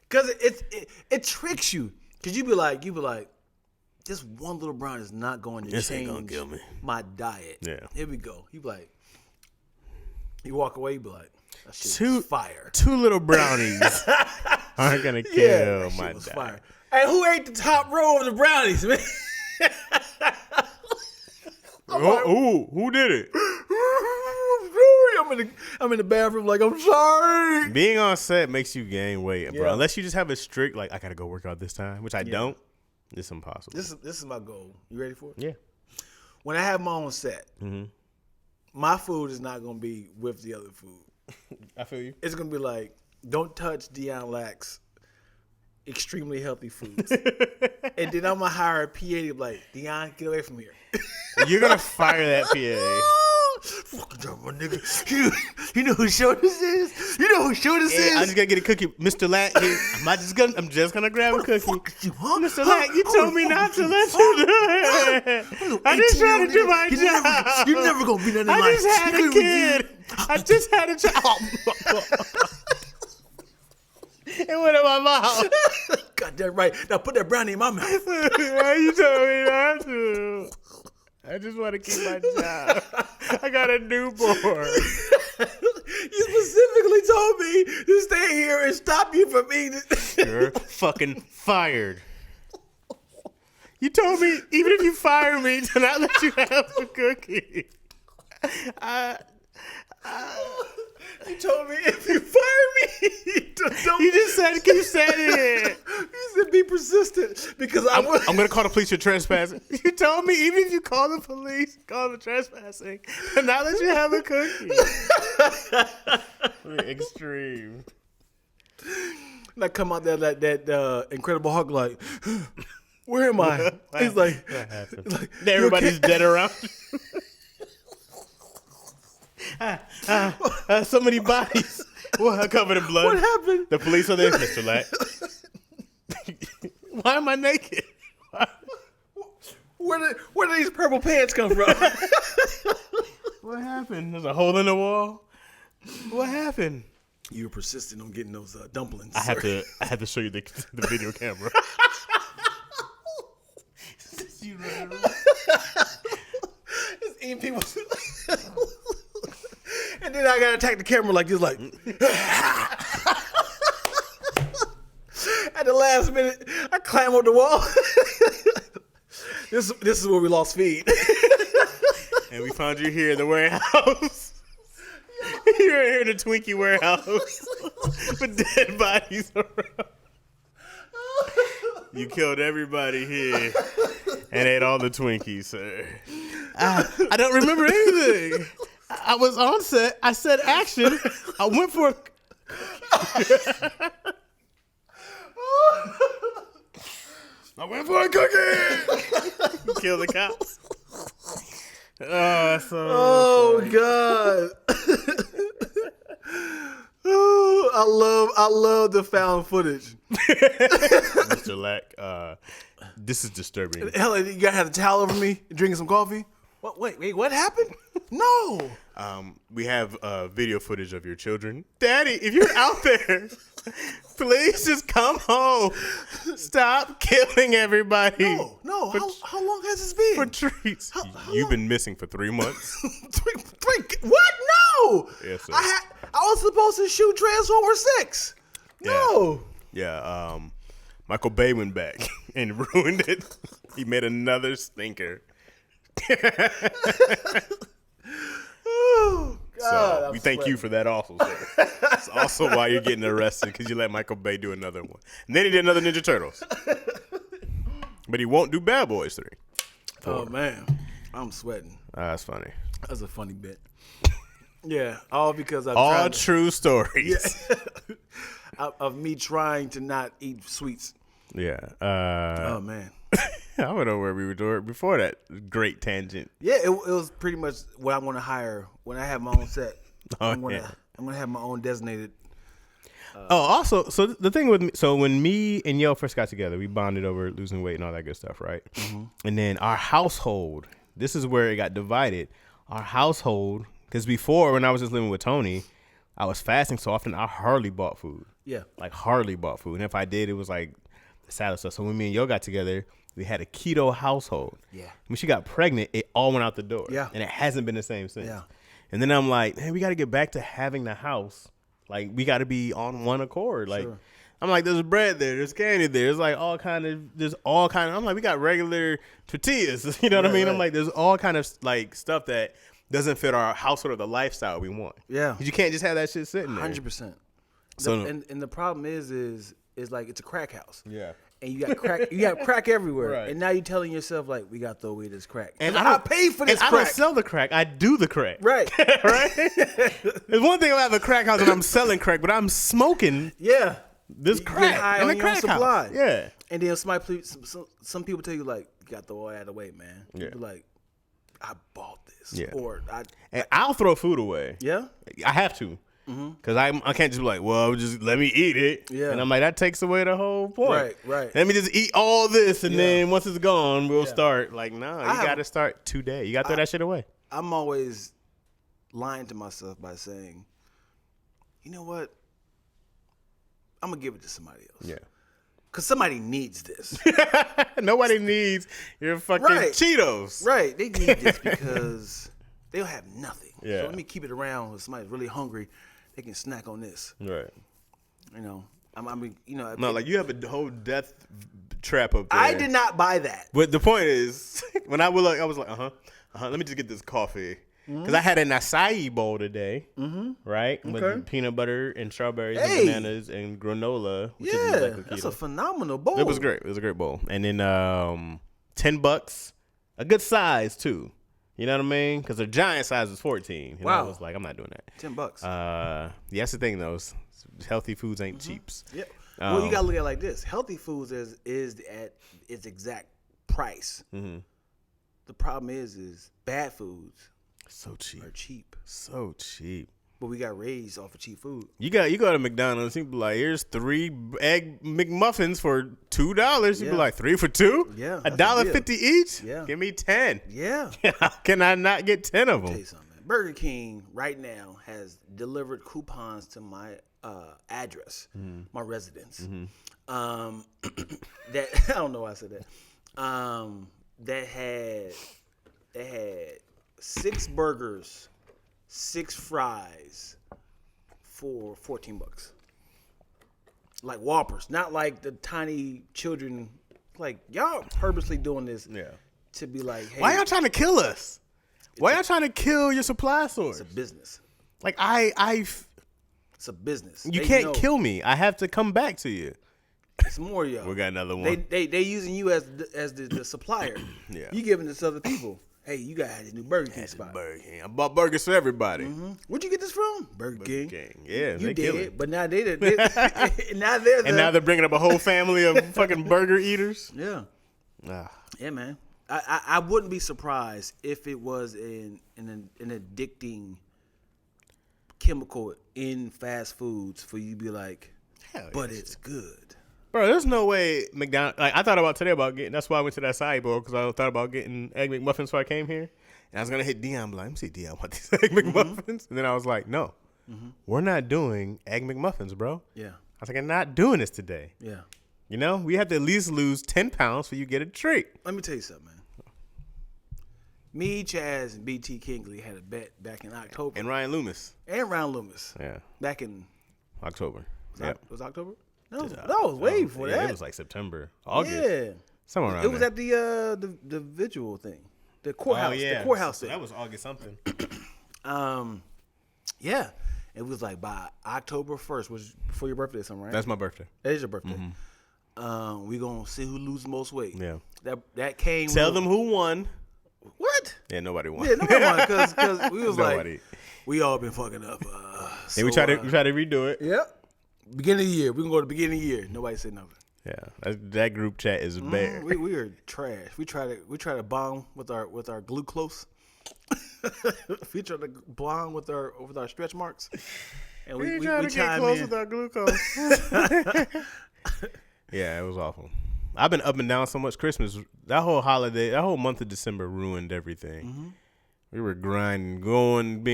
Because it tricks you. Because you be like, this one little brownie is not going to change gonna kill me. My diet. Yeah. Here we go. You be like, you walk away, you be like, that shit was fire. 2 little brownies aren't going to kill my diet. Fire. Hey, who ate the top row of the brownies, man? Who did it? I'm in the bathroom like, I'm sorry. Being on set makes you gain weight, bro. Unless you just have a strict, like, I got to go work out this time, which I don't. It's impossible. This is my goal. You ready for it? Yeah. When I have my own set, my food is not going to be with the other food. I feel you. It's going to be like, don't touch Deion Lack's extremely healthy foods. And then I'm going to hire a PA to be like, Deion, get away from here. You're going to fire that PA. Fucking drama, nigga. You know who show this is? You know who show this is? I just gotta get a cookie, Mr. Lack. I'm just gonna grab a cookie. You, huh? Mr. Lack, you told me not to let you do it. I just tried to do my job. You're never gonna be nothing like. I just had a kid. I just had a child. It went in my mouth. Got that right. Now put that brownie in my mouth. You told me not to. I just want to keep my job. I got a newborn. You specifically told me to stay here and stop you from eating. You're fucking fired. You told me, even if you fire me, to not let you have a cookie. You told me if you fire me, don't. You just said keep saying it. You said be persistent because I'm going to call the police for trespassing. You told me even if you call the police, call the trespassing, and not let you have a cookie. Extreme. And I come out there like that Incredible Hulk, like, where am I? He's like, everybody's dead around. So many bodies. Well, covered in blood. What happened? The police are there, Mr. Lack. Why am I naked? Where did these purple pants come from? What happened? There's a hole in the wall. What happened? You were persistent on getting those dumplings. I had to show you the video camera. You remember? Just eating people. And then I gotta attack the camera like this, like. At the last minute, I climb up the wall. This is where we lost feed. And we found you here in the warehouse. You're here in the Twinkie warehouse with dead bodies around. You killed everybody here and ate all the Twinkies, sir. I don't remember anything. I was on set. I said action. I went for a... I went for a cookie. Kill the cops. Oh God. I love the found footage. Mr. Lack, this is disturbing. Hell, you gotta have a towel over me, drinking some coffee. What? Wait, what happened? No. We have video footage of your children. Daddy, if you're out there, please just come home. Stop killing everybody. No. How long has this been? For treats. You've been missing for 3 months. three. What? No. Yes, sir. I was supposed to shoot Transformers 6. No. Yeah. Michael Bay went back and ruined it. He made another stinker. Oh, God, so we thank you for that also, sir. It's also why you're getting arrested, because you let Michael Bay do another one. And then he did another Ninja Turtles. But he won't do Bad Boys 3. Oh, man. I'm sweating. That's funny. That's a funny bit. Yeah, all because I'm all true stories. Yeah. Of me trying to not eat sweets. Yeah. Oh, man. I don't know where we were doing before that great tangent. Yeah, it was pretty much what I want to hire when I have my own set. I'm gonna have my own designated. Also, so the thing with me, so when me and Yo first got together, we bonded over losing weight and all that good stuff, right? Mm-hmm. And then our household, this is where it got divided. Our household, because before when I was just living with Tony, I was fasting so often I hardly bought food. Yeah, like hardly bought food, and if I did, it was like the salad stuff. So when me and Yo got together, we had a keto household. Yeah. When she got pregnant, it all went out the door. Yeah. And it hasn't been the same since. Yeah. And then I'm like, man, we got to get back to having the house. Like, we got to be on one accord. Like, sure. I'm like, there's bread there, there's candy there, there's like I'm like, we got regular tortillas. You know what I mean? Right. I'm like, there's all kind of like stuff that doesn't fit our household or the lifestyle we want. Yeah. Because you can't just have that shit sitting there. 100%. And the problem is like it's a crack house. Yeah. And you got crack everywhere. Right. And now you're telling yourself, like, we got to throw away this crack. And I paid for this crack. I don't sell the crack. I do the crack. Right. Right? There's one thing about the crack house and I'm selling crack, but I'm smoking this crack in the crack house. Yeah. And then some people tell you, like, you got to throw all that away, man. Yeah. You're like, I bought this. Yeah. Or and I'll throw food away. Yeah? I have to. Because I can't just be like, well, just let me eat it. Yeah. And I'm like, that takes away the whole point. Right. Let me just eat all this, and then once it's gone, we'll start. Like, no, you got to start today. You got to throw that shit away. I'm always lying to myself by saying, you know what? I'm going to give it to somebody else. Yeah. Because somebody needs this. Nobody needs your fucking Cheetos. Right. They need this because they'll have nothing. Yeah. So let me keep it around. If somebody's really hungry, they can snack on this. Right. You know, No, like you have a whole death trap up there. I did not buy that. But the point is, when I was like, let me just get this coffee. Because I had an acai bowl today, right? Okay. With peanut butter and strawberries and bananas and granola. Which is exactly keto. That's a phenomenal bowl. It was great. It was a great bowl. And then $10, a good size too. You know what I mean? Because the giant size was 14. And I was like, I'm not doing that. $10. That's the thing though. Healthy foods ain't cheaps. Yep. Well, you gotta look at it like this. Healthy foods is at its exact price. Mm-hmm. The problem is bad foods. So cheap. Are cheap. So cheap. But we got raised off of cheap food. You go to McDonald's, you be like, here's 3 egg McMuffins for $2. You be like, 3 for 2? Yeah. $1.50 each? Yeah. Give me 10. Yeah. How can I not get 10 of them? Tell you something, man. Burger King right now has delivered coupons to my address, my residence. Mm-hmm. That I don't know why I said that. That had 6 burgers, 6 fries for $14. Like Whoppers, not like the tiny children. Like y'all purposely doing this. Yeah. to be like, hey, why y'all trying to kill us? Why y'all trying to kill your supply source? it's a business. Like It's a business. you can't kill me. I have to come back to you. It's more y'all. We got another one. They using you as the supplier. Yeah. You giving this to other people. Hey, you got this new Burger King spot. Burger King. I bought burgers for everybody. Mm-hmm. Where'd you get this from? Burger King. Yeah, You they kill did, it. but now now they're bringing up a whole family of fucking burger eaters. yeah. Ah. Yeah, man. I wouldn't be surprised if it was an addicting chemical in fast foods for you to be like, but it's good. Bro, there's no way McDonald's. Like I thought about today about getting. That's why I went to that side bowl because I thought about getting egg McMuffins before I came here, and I was gonna hit Dion. Like, let me see Dion want these egg McMuffins, and then I was like, no, we're not doing egg McMuffins, bro. Yeah. I was like, I'm not doing this today. Yeah. You know, we have to at least lose 10 pounds for you to get a treat. Let me tell you something, man. Me, Chaz, and BT Kingley had a bet back in October. And Ryan Loomis. And Ryan Loomis. Yeah. Back in October. Was October? No, it was way before that. It was like September, August. Yeah. Somewhere around It was there. at the visual thing. The courthouse. Oh, yeah. The courthouse thing. That was August something. Yeah. It was like by October 1st, which is before your birthday or something, right? That's my birthday. That is your birthday. We gonna see who loses the most weight. Yeah. That came. Tell them who won. What? Yeah, nobody won. Yeah, nobody won because we was Nobody. like, we all been fucking up. And we try to redo it. Yep. Beginning of the year. We can go to the beginning of the year. Nobody said nothing. Yeah, that group chat is bare. We are trash. We try to bond with our glucose. We try to bond with our stretch marks. And we try to get close with our glucose. Yeah, it was awful. I've been up and down so much. Christmas, that whole holiday, that whole month of December ruined everything. We were grinding, ruined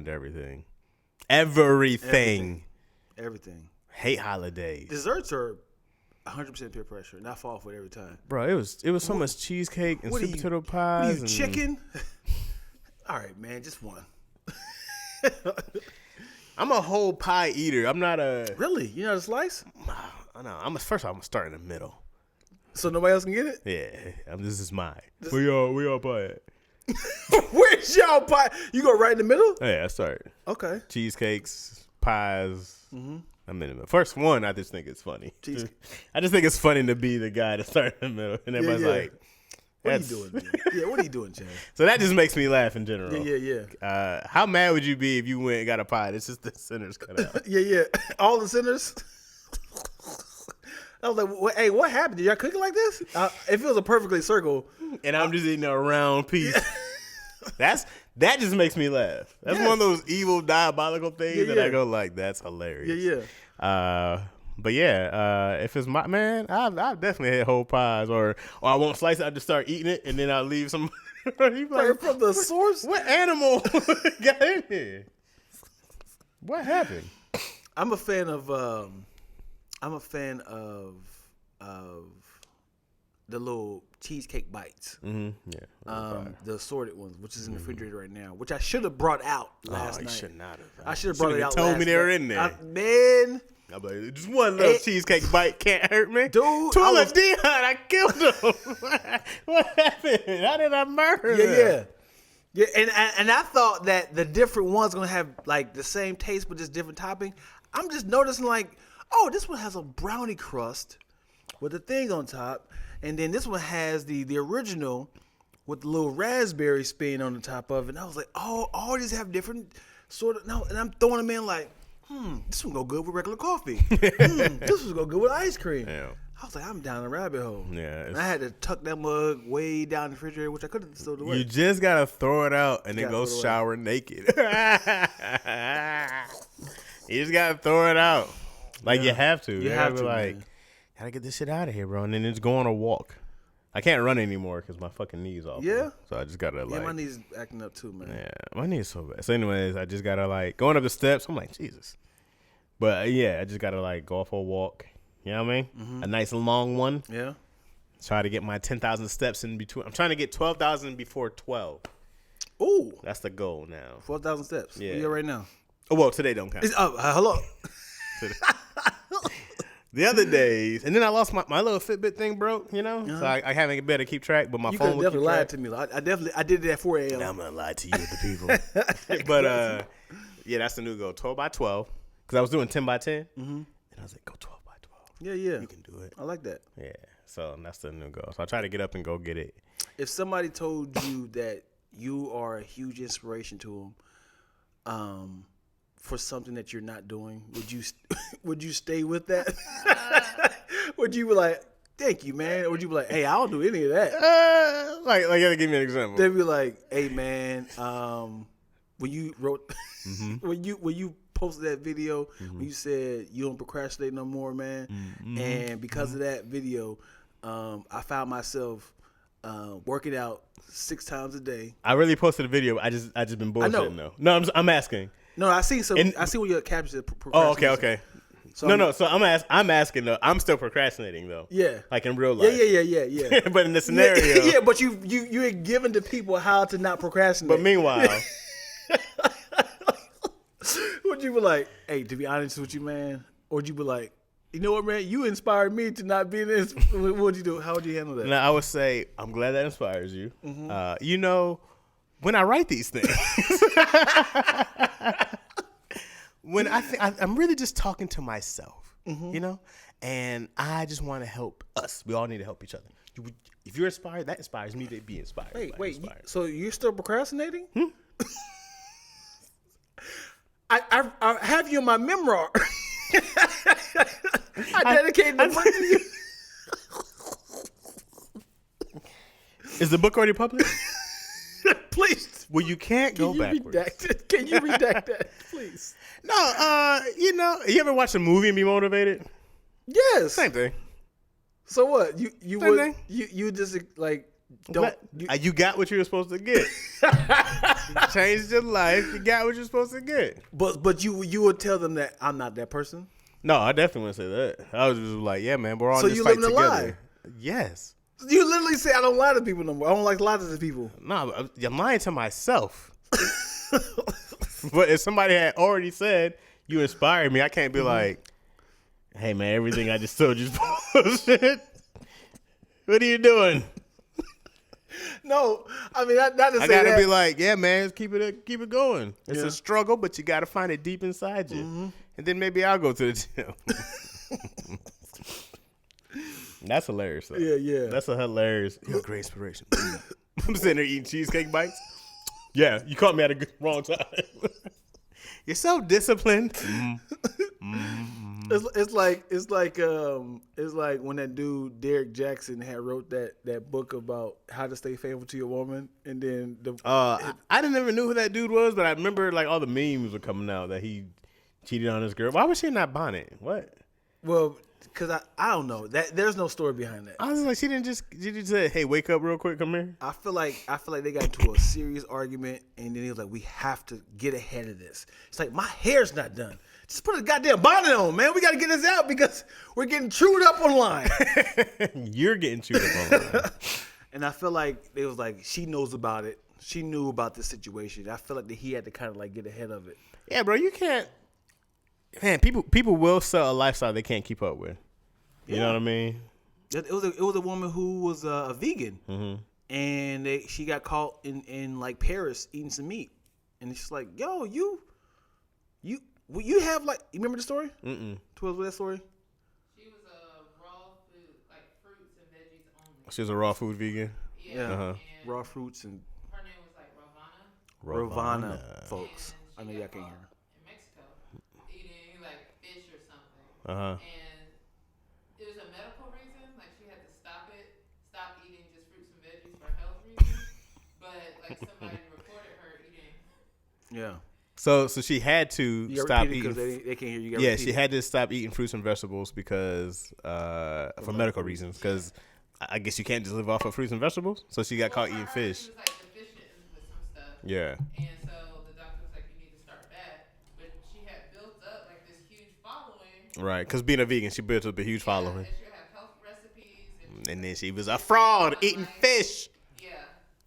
everything. Everything. Hate holidays. Desserts are 100% peer pressure, and I fall for it every time. Bro, it was so much cheesecake and sweet potato pies. What are you, chicken? All right, man, just one. I'm a whole pie eater. I'm not a... Really? You not a slice? I know. First, I'm gonna start in the middle. So nobody else can get it? Yeah, this is mine. We all pie it. Where's y'all pie? You go right in the middle? Yeah, I start. Okay. Cheesecakes, pies. I'm in the middle. First one, I just think it's funny. I just think it's funny to be the guy to start in the middle, and everybody's like, "What are you doing? Yeah, what are you doing, Chaz?" So that just makes me laugh in general. Yeah. How mad would you be if you went and got a pie? It's just the center's cut out. Yeah. All the centers. I was like, "Hey, what happened? Did y'all cook it like this?" It feels a perfectly circle, and I'm just eating a round piece. That just makes me laugh. That's one of those evil, diabolical things that I go like, that's hilarious. Yeah. But if it's my man, I've definitely had whole pies, or I won't slice it. I just start eating it, and then I'll leave some. Like, from the source. What animal got in here? What happened? I'm a fan of the little cheesecake bites. Yeah. The assorted ones, which is in the refrigerator right now, which I should have brought out last night. You should not have. I should have brought it out. Told me they were in there. Man. I'm like, just one little cheesecake bite can't hurt me. Dude. Dion, I killed him. What happened? How did I murder him? Yeah, and I thought that the different ones going to have like the same taste but just different topping. I'm just noticing like, oh, this one has a brownie crust with a thing on top. And then this one has the original with the little raspberry spin on the top of it. And I was like, oh, all these have different sort of. No, and I'm throwing them in like, this one go good with regular coffee. This one go good with ice cream. Yeah. I was like, I'm down the rabbit hole. Yeah. And I had to tuck that mug way down the refrigerator, which I could have stored away. You just gotta throw it out and then go shower naked. You just gotta throw it out. Like you have to. You have to, like, man. Gotta get this shit out of here, bro. And then just go on a walk. I can't run anymore because my fucking knee's off. Yeah? So I just gotta Yeah, my knee's acting up too, man. Yeah, my knee is so bad. So anyways, I just gotta like going up the steps. I'm like, Jesus. But I just gotta like go for a walk. You know what I mean? A nice long one. Yeah. Try to get my 10,000 steps in between. I'm trying to get 12,000 before 12. Ooh. That's the goal now. 4,000 steps. Yeah. Where you at right now? Oh, well, today don't count. Hello. the other days, and then I lost my little Fitbit thing broke, so I haven't been able to keep track, but my You phone could would definitely keep track. lied to me. I did it at 4 a.m. Now I'm gonna lie to you, the people. But yeah, that's the new goal, 12 by 12, because I was doing 10 by 10, and I was like, go 12 by 12. Yeah. You can do it. I like that. Yeah, so that's the new goal. So I try to get up and go get it. If somebody told you that you are a huge inspiration to them, for something that you're not doing, would you stay with that? Would you be like, thank you, man? Or would you be like, hey, I don't do any of that? Like, you gotta give me an example. They'd be like, hey, man, when you wrote, when you posted that video, when you said you don't procrastinate no more, man, and because of that video, I found myself working out 6 times a day. I really posted a video. I just been bullshitting though. No, I'm asking. No, I see some. I see what your caption said. Oh, okay. So no. So I'm asking though. I'm still procrastinating though. Yeah. Like in real life. Yeah. But in the scenario. Yeah, but you're giving the people how to not procrastinate. But meanwhile, would you be like, hey, to be honest with you, man? Or would you be like, you know what, man? You inspired me to not be this. What would you do? How would you handle that? Now I would say, I'm glad that inspires you. When I write these things, when I think I'm really just talking to myself, and I just want to help us. We all need to help each other. If you're inspired, that inspires me to be inspired. Wait. So you're still procrastinating? I have you in my memoir. I dedicated the book to you. Is the book already published? Please. Well, you can't go backwards. Can you redact that, please? No, you ever watch a movie and be motivated? Yes. Same thing. So what? You just like don't you got what you were supposed to get. Changed your life. You got what you're supposed to get. But you would tell them that I'm not that person? No, I definitely wouldn't say that. I was just like, yeah, man, we're on so this you fight living together. a lie? Yes. You literally say I don't lie to people no more. I don't like lying to people. No, I'm lying to myself. But if somebody had already said you inspired me, I can't be like, hey, man, everything I just told you is bullshit. What are you doing? No, I mean not to say I gotta that. be like, yeah, man, keep it going. It's a struggle, but you gotta find it deep inside you, and then maybe I'll go to the gym. That's hilarious. Though. Yeah. That's a hilarious. You're a great inspiration. I'm sitting there eating cheesecake bites. Yeah, you caught me at a wrong time. You're so disciplined. It's like when that dude Derek Jackson had wrote that book about how to stay faithful to your woman, and then I didn't ever knew who that dude was, but I remember like all the memes were coming out that he cheated on his girl. Why was she in that bonnet? What? Well, because I don't know that there's no story behind that. I was like, she just say, hey, wake up real quick, come here. I feel like they got into a serious argument, and then he was like, we have to get ahead of this. It's like, my hair's not done. Just put a goddamn bonnet on, man. We got to get this out because we're getting chewed up online. You're getting chewed up online. And I feel like it was like she knows about it. She knew about the situation. I feel like that he had to kind of like get ahead of it. Yeah, bro, you can't. Man, people will sell a lifestyle they can't keep up with. You know what I mean? It was a woman who was a vegan, and she got caught in like Paris eating some meat, and she's like, "Yo, you have like you remember the story? Twas with that story? She was a raw food, like fruits and veggies only. She was a raw food vegan. Yeah, raw fruits and her name was like Ravana. Ravana, folks. I know y'all can't hear her. In Mexico, eating like fish or something. Uh-huh. And it was a medical reason, like she had to stop eating just fruits and veggies for health reasons. But like somebody reported her eating. Yeah. So she had to stop eating. They can't hear you. Yeah, she had to stop eating fruits and vegetables because for medical reasons. Because I guess you can't just live off of fruits and vegetables. So she got caught eating fish. She was like deficient with some stuff. Yeah. And so the doctor was like, you need to start that. But she had built up like this huge following. Right, because being a vegan, she built up a huge following. And she would have health recipes. And then she was a fraud eating fish. Yeah.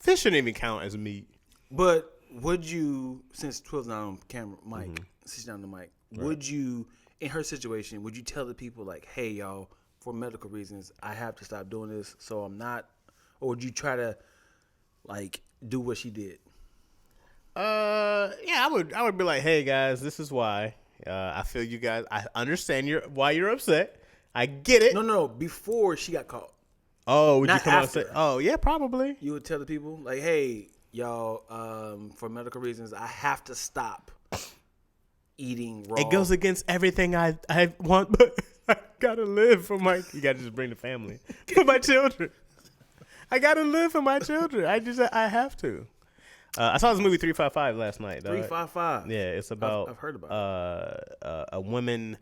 Fish shouldn't even count as meat. But would you, since 12's not on camera, Mike, since she's not on the mic, would you, in her situation, would you tell the people like, hey, y'all, for medical reasons, I have to stop doing this, so I'm not, or would you try to like do what she did? Yeah, I would be like, hey guys, this is why. I feel you guys. I understand why you're upset. I get it. No, before she got caught. Oh, would you Not come out and say? after. Oh, yeah, probably. You would tell the people like, hey, y'all, for medical reasons, I have to stop eating raw. It goes against everything I want, but I gotta live for my. You gotta just bring the family for my children. I gotta live for my children. I have to. I saw this movie 355 last night. 355. Yeah, it's about. I've heard about a woman,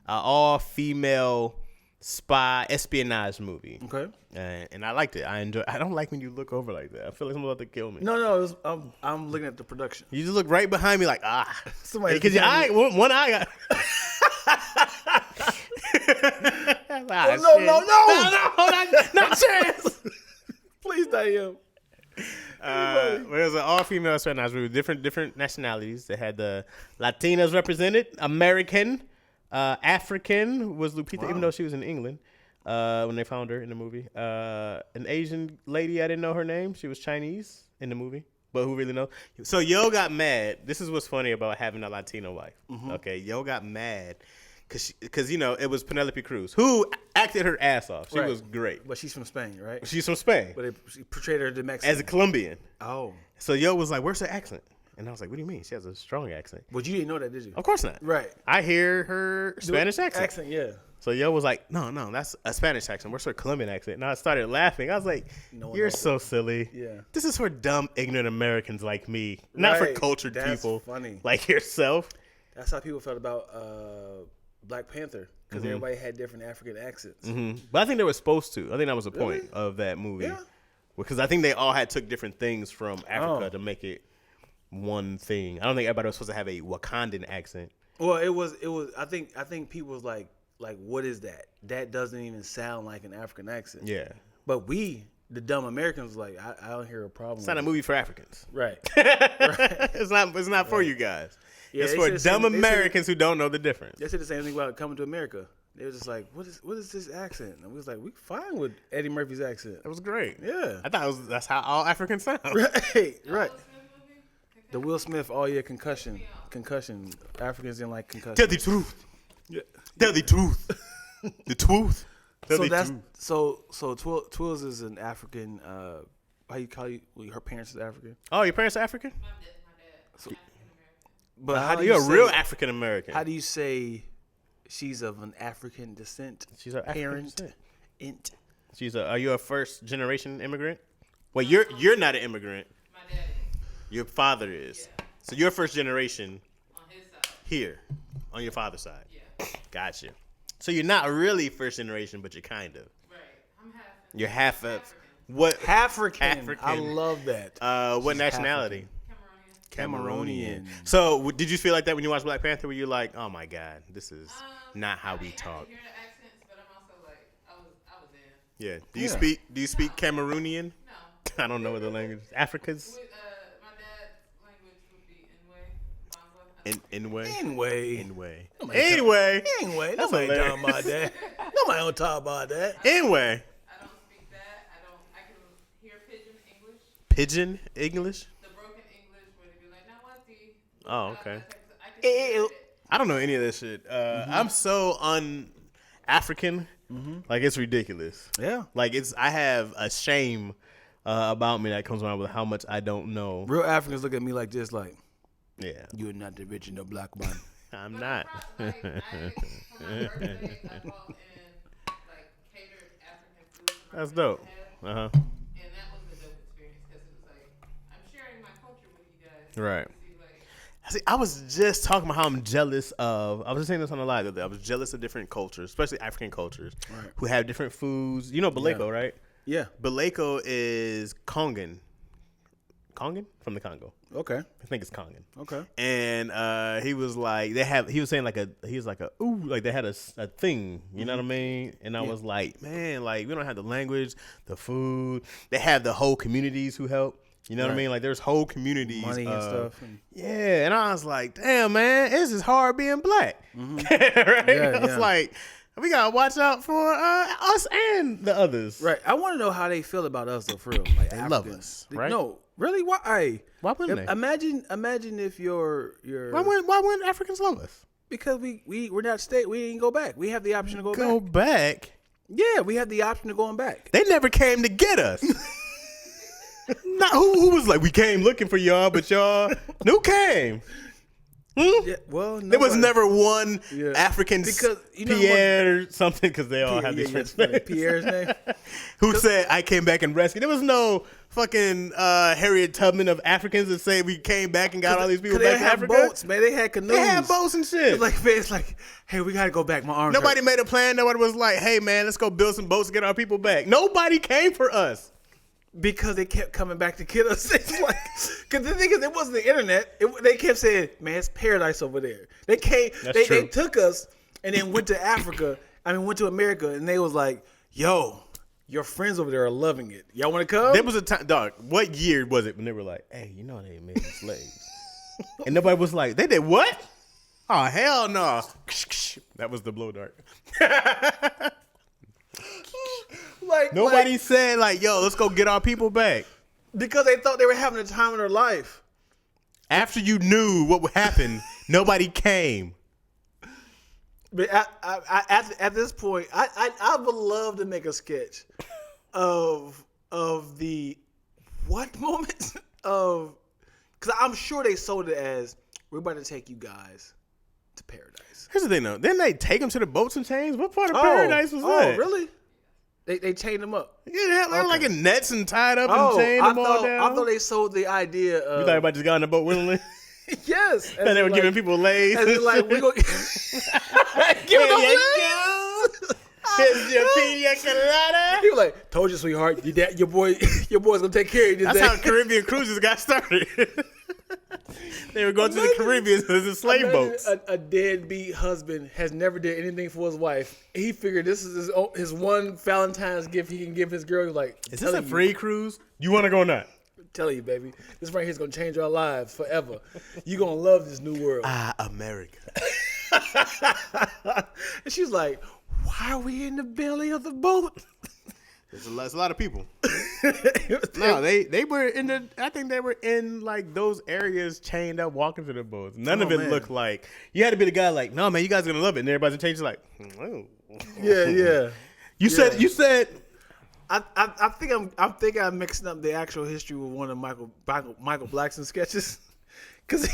all female spy espionage movie. Okay. And I liked it. I don't like when you look over like that. I feel like someone's about to kill me. No, I'm looking at the production. You just look right behind me like Somebody because your eye, one eye got. Not Chaz. Please not him. It was an all-female espionage movie, different nationalities. They had the Latinas represented, American, African was Lupita, even though she was in England when they found her in the movie. An Asian lady, I didn't know her name. She was Chinese in the movie, but who really knows? So Yo got mad. This is what's funny about having a Latino wife. Mm-hmm. Okay, Yo got mad because it was Penelope Cruz who acted her ass off. She was great, but she's from Spain, right? She's from Spain, But she portrayed her as Mexican. as a Colombian. Oh, So Yo was like, "Where's her accent?" And I was like, "What do you mean? She has a strong accent." but you didn't know that, did you? Of course not. Right. I hear her Spanish accent. Yeah. So Yo was like, "No, that's a Spanish accent. Where's her Colombian accent?" And I started laughing. I was like, No one "You're knows so silly. Yeah. This is for dumb, ignorant Americans like me, not for Right. cultured That's people funny. like yourself." That's how people felt about Black Panther because everybody had different African accents. But I think they were supposed to. I think that was the point Really? of that movie. Yeah. Because I think they all had took different things from Africa Oh. to make it one thing. I don't think everybody was supposed to have a Wakandan accent. Well, it was. I think people was like, what is that? That doesn't even sound like an African accent. Yeah. But we, the dumb Americans, was like, I don't hear a problem. It's not a movie for Africans. Right. It's not for you guys. Yeah, it's they for said the dumb same- they said- Americans who don't know the difference. They said the same thing about Coming to America. They were just like, what is this accent? And we was like, we fine with Eddie Murphy's accent. It was great. Yeah. I thought that's how all Africans sound. Right. Right. Will Smith movie? The Will Smith, concussion. Africans didn't like concussion. Tell the truth. Yeah. Tell the truth. The truth. Tell So the that's truth. so Twills is an African. How you call you? Her parents is African. Oh, your parents are African? My dad. African American. But how do You're you a say, real African American. How do you say she's of an African descent? She's an African parent. descent. Are you a first generation immigrant? Well, you're not an immigrant. My dad is Your father is. Yeah. So you're first generation on his side. here, on your father's side. Yeah. Gotcha. So you're not really first generation, but you're kind of. Right. I'm half. You're half of African. what? African. African. I love that. What She's nationality? Cameroonian. Cameroonian. So did you feel like that when you watched Black Panther? Were you like, oh my god, this is not how we I talk? hear the accents, but I'm also like, I was in. Yeah. Yeah. Do you speak Cameroonian? No. I don't know what the language. Africa's My dad's language would be Inwe. Inway. Anyway. Anyway. Anyway. That's Nobody hilarious. talking about that. Nobody don't talk about that. Anyway. I don't speak that. I can hear pidgin English, Pigeon English. the broken English where they be like, now what's the? Oh, okay. I can hear it. I don't know any of this shit. I'm so un-African. Like it's ridiculous. Yeah. Like I have a shame about me that comes around with how much I don't know. Real Africans look at me like this, like, Yeah, you're not the original black man. I'm But not. for my birthday, I bought in like catered African food. For my That's friends dope. to have. Uh huh. And that was a dope experience because it was like I'm sharing my culture with you guys. Right. You see, like, See, I was just talking about how I'm jealous of. I was just saying this on the live the other day. I was jealous of different cultures, especially African cultures, Right. who have different foods. You know, Baleko, right? Yeah. Baleko is Congan. Congan from the Congo. Okay. I think it's Congan. Okay. And he was like, he was saying like ooh, like they had a thing, you know what I mean? And I was like, man, like we don't have the language, the food. They have the whole communities who help. You know what I mean? Like there's whole communities, money and stuff. Yeah, and I was like, damn, man, this is hard being black. Right? Yeah, I was like, we gotta watch out for us and the others. Right. I want to know how they feel about us though, for real. Like They Africans. love us, right? No, really? Why? Why wouldn't they? Imagine if you're. Why wouldn't Africans love us? Because we're not state. We didn't go back. We have the option to Go back. back? Yeah, we have the option of going back. They never came to get us. Not who was like, we came looking for y'all, but who came? Yeah, well, There was nobody. never one Yeah. African Because, you know Pierre or something, because they all have these French names. Pierre's name. Who said, I came back and rescued. There was no fucking Harriet Tubman of Africans that say we came back and got all these people They back to had Africa. boats, man. They had canoes. They had boats and shit. It's like, hey, we gotta go back. My arms. Nobody hurt. made a plan. Nobody was like, hey, man, let's go build some boats to get our people back. Nobody came for us. Because they kept coming back to kill us. It's like, because the thing is, it wasn't the internet. They kept saying, "Man, it's paradise over there." They came. That's true. They took us and then went to Africa. Went to America, and they was like, "Yo, your friends over there are loving it. Y'all want to come?" There was a time, dog. What year was it when they were like, hey, you know they made slaves? And nobody was like, they did what? Oh, hell no. That was the blow dart. Nobody said like, yo, let's go get our people back. Because they thought they were having a time of their life. After you knew what would happen, nobody came. But at this point, I would love to make a sketch of the what moment of, because I'm sure they sold it as, we're about to take you guys to paradise. Here's the thing though, didn't they take them to the boats and chains? What part of paradise was that? Oh, really? They chained them up. Yeah, they had like in nets and tied up and Oh, chained them all down. I thought they sold the idea of. You thought everybody just got on the boat willingly? Yes. And they were giving people lays. And like, we go. Give them lays. Here's your pina colada. He was like, told you, sweetheart, your boy's gonna take care of you That's today. how Caribbean cruises got started. They were going to the Caribbean as a slave boats. A deadbeat husband has never did anything for his wife. He figured this is his one Valentine's gift he can give his girl. He's like, is this a free cruise? You want to go or not? I'm telling you, baby, this right here is gonna change our lives forever. You gonna love this new world. America. And she's like, why are we in the belly of the boat? It's a lot of people. No, they were in the. I think they were in like those areas chained up, walking to the boats. None of it looked like. You had to be the guy like, no man, you guys are gonna love it, and everybody's changed like, oh. Yeah. You said. I think I'm mixing up the actual history with one of Michael Blackson's sketches. Cause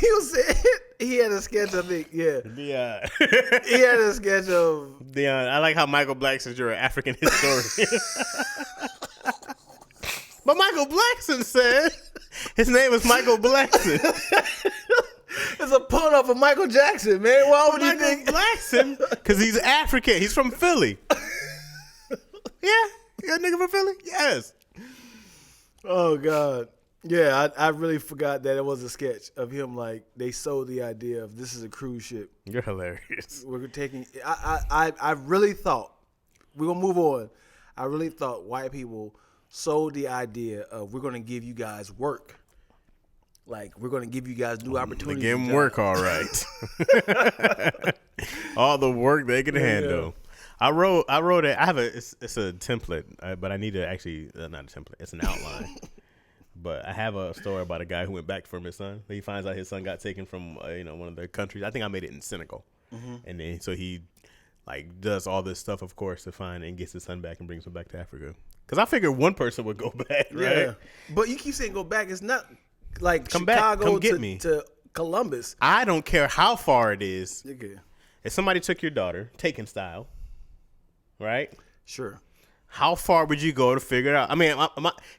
he had a sketch, I think, yeah. He had a sketch of Dion. I like how Michael Black says you're an African historian. But Michael Blackson said his name was Michael Blackson. It's a pun off of Michael Jackson, man. Why would you think Blackson? Because he's African. He's from Philly. Yeah, you a nigga from Philly? Yes. Oh God. Yeah, I really forgot that it was a sketch of him. Like they sold the idea of this is a cruise ship. You're hilarious. We're taking. I really thought we're gonna move on. I really thought white people sold the idea of we're gonna give you guys work. Like we're gonna give you guys new opportunities. Give them work, all right. All the work they can handle. I wrote it. I have it's a template, but I need to actually not a template. It's an outline. But I have a story about a guy who went back from his son. He finds out his son got taken from one of the countries. I think I made it in Senegal, and then so he like does all this stuff, of course, to find and gets his son back and brings him back to Africa. Because I figured one person would go back, right? Yeah. But you keep saying go back. It's not like Come back. Chicago Come get me. to Columbus. I don't care how far it is. Okay. If somebody took your daughter, taken style, right? Sure. How far would you go to figure it out? I mean,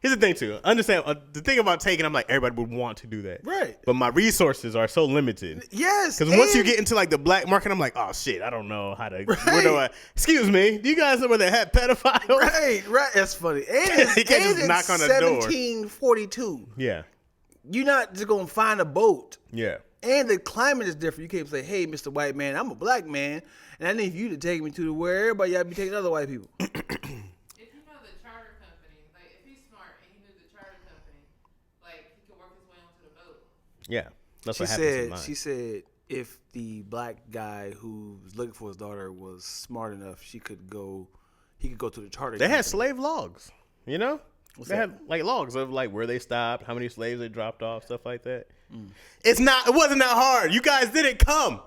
here's the thing, too. Understand, the thing about taking, I'm like, everybody would want to do that. Right. But my resources are so limited. Yes. Because once you get into, like, the black market, I'm like, oh, shit, I don't know how to, where do I, excuse me, do you guys know where they had pedophiles? Right. That's funny. And You can't just knock on the door. 1742. Yeah. You're not just going to find a boat. Yeah. And the climate is different. You can't say, hey, Mr. White Man, I'm a black man, and I need you to take me to where everybody else be taking other white people. If you know the charter company, like if he's smart and he knew the charter company, like Yeah, that's She what happens in said. mine. She said if the black guy who was looking for his daughter was smart enough, he could go to the charter. They had company. slave logs, you know? What's They that? had like logs of like where they stopped, how many slaves they dropped off, stuff like that. Mm. It wasn't that hard. You guys didn't come.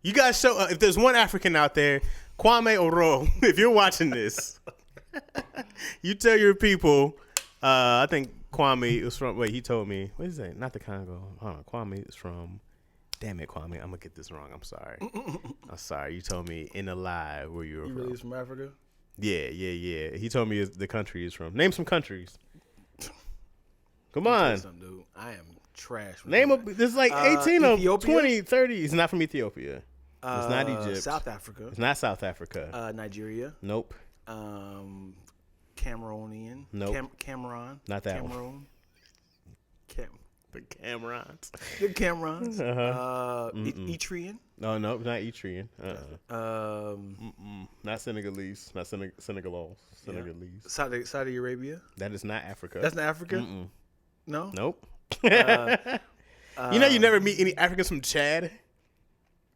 You guys show if there's one African out there, Kwame Oro, if you're watching this, you tell your people, I think Kwame was from, he told me, what is that? Not the Congo. Hold on, Kwame is from, damn it, Kwame, I'm going to get this wrong. I'm sorry. I'm sorry. You told me in a lie where you were You from. really is from Africa? Yeah. He told me the country is from. Name some countries. Come on. Some dude. I am trash. Name there's like 18 of Ethiopia? 20, 30. It's not from Ethiopia. It's not Egypt. South Africa. It's not South Africa. Nigeria. Nope. Cameroonian. Nope. Cameron. Not that one. Cameroon. The Camerons. The Camerons. Etrian. No, not Etrian. Not Senegalese. Not Senegalese. Saudi Arabia. That is not Africa. That's not Africa? No? Nope. You never meet any Africans from Chad?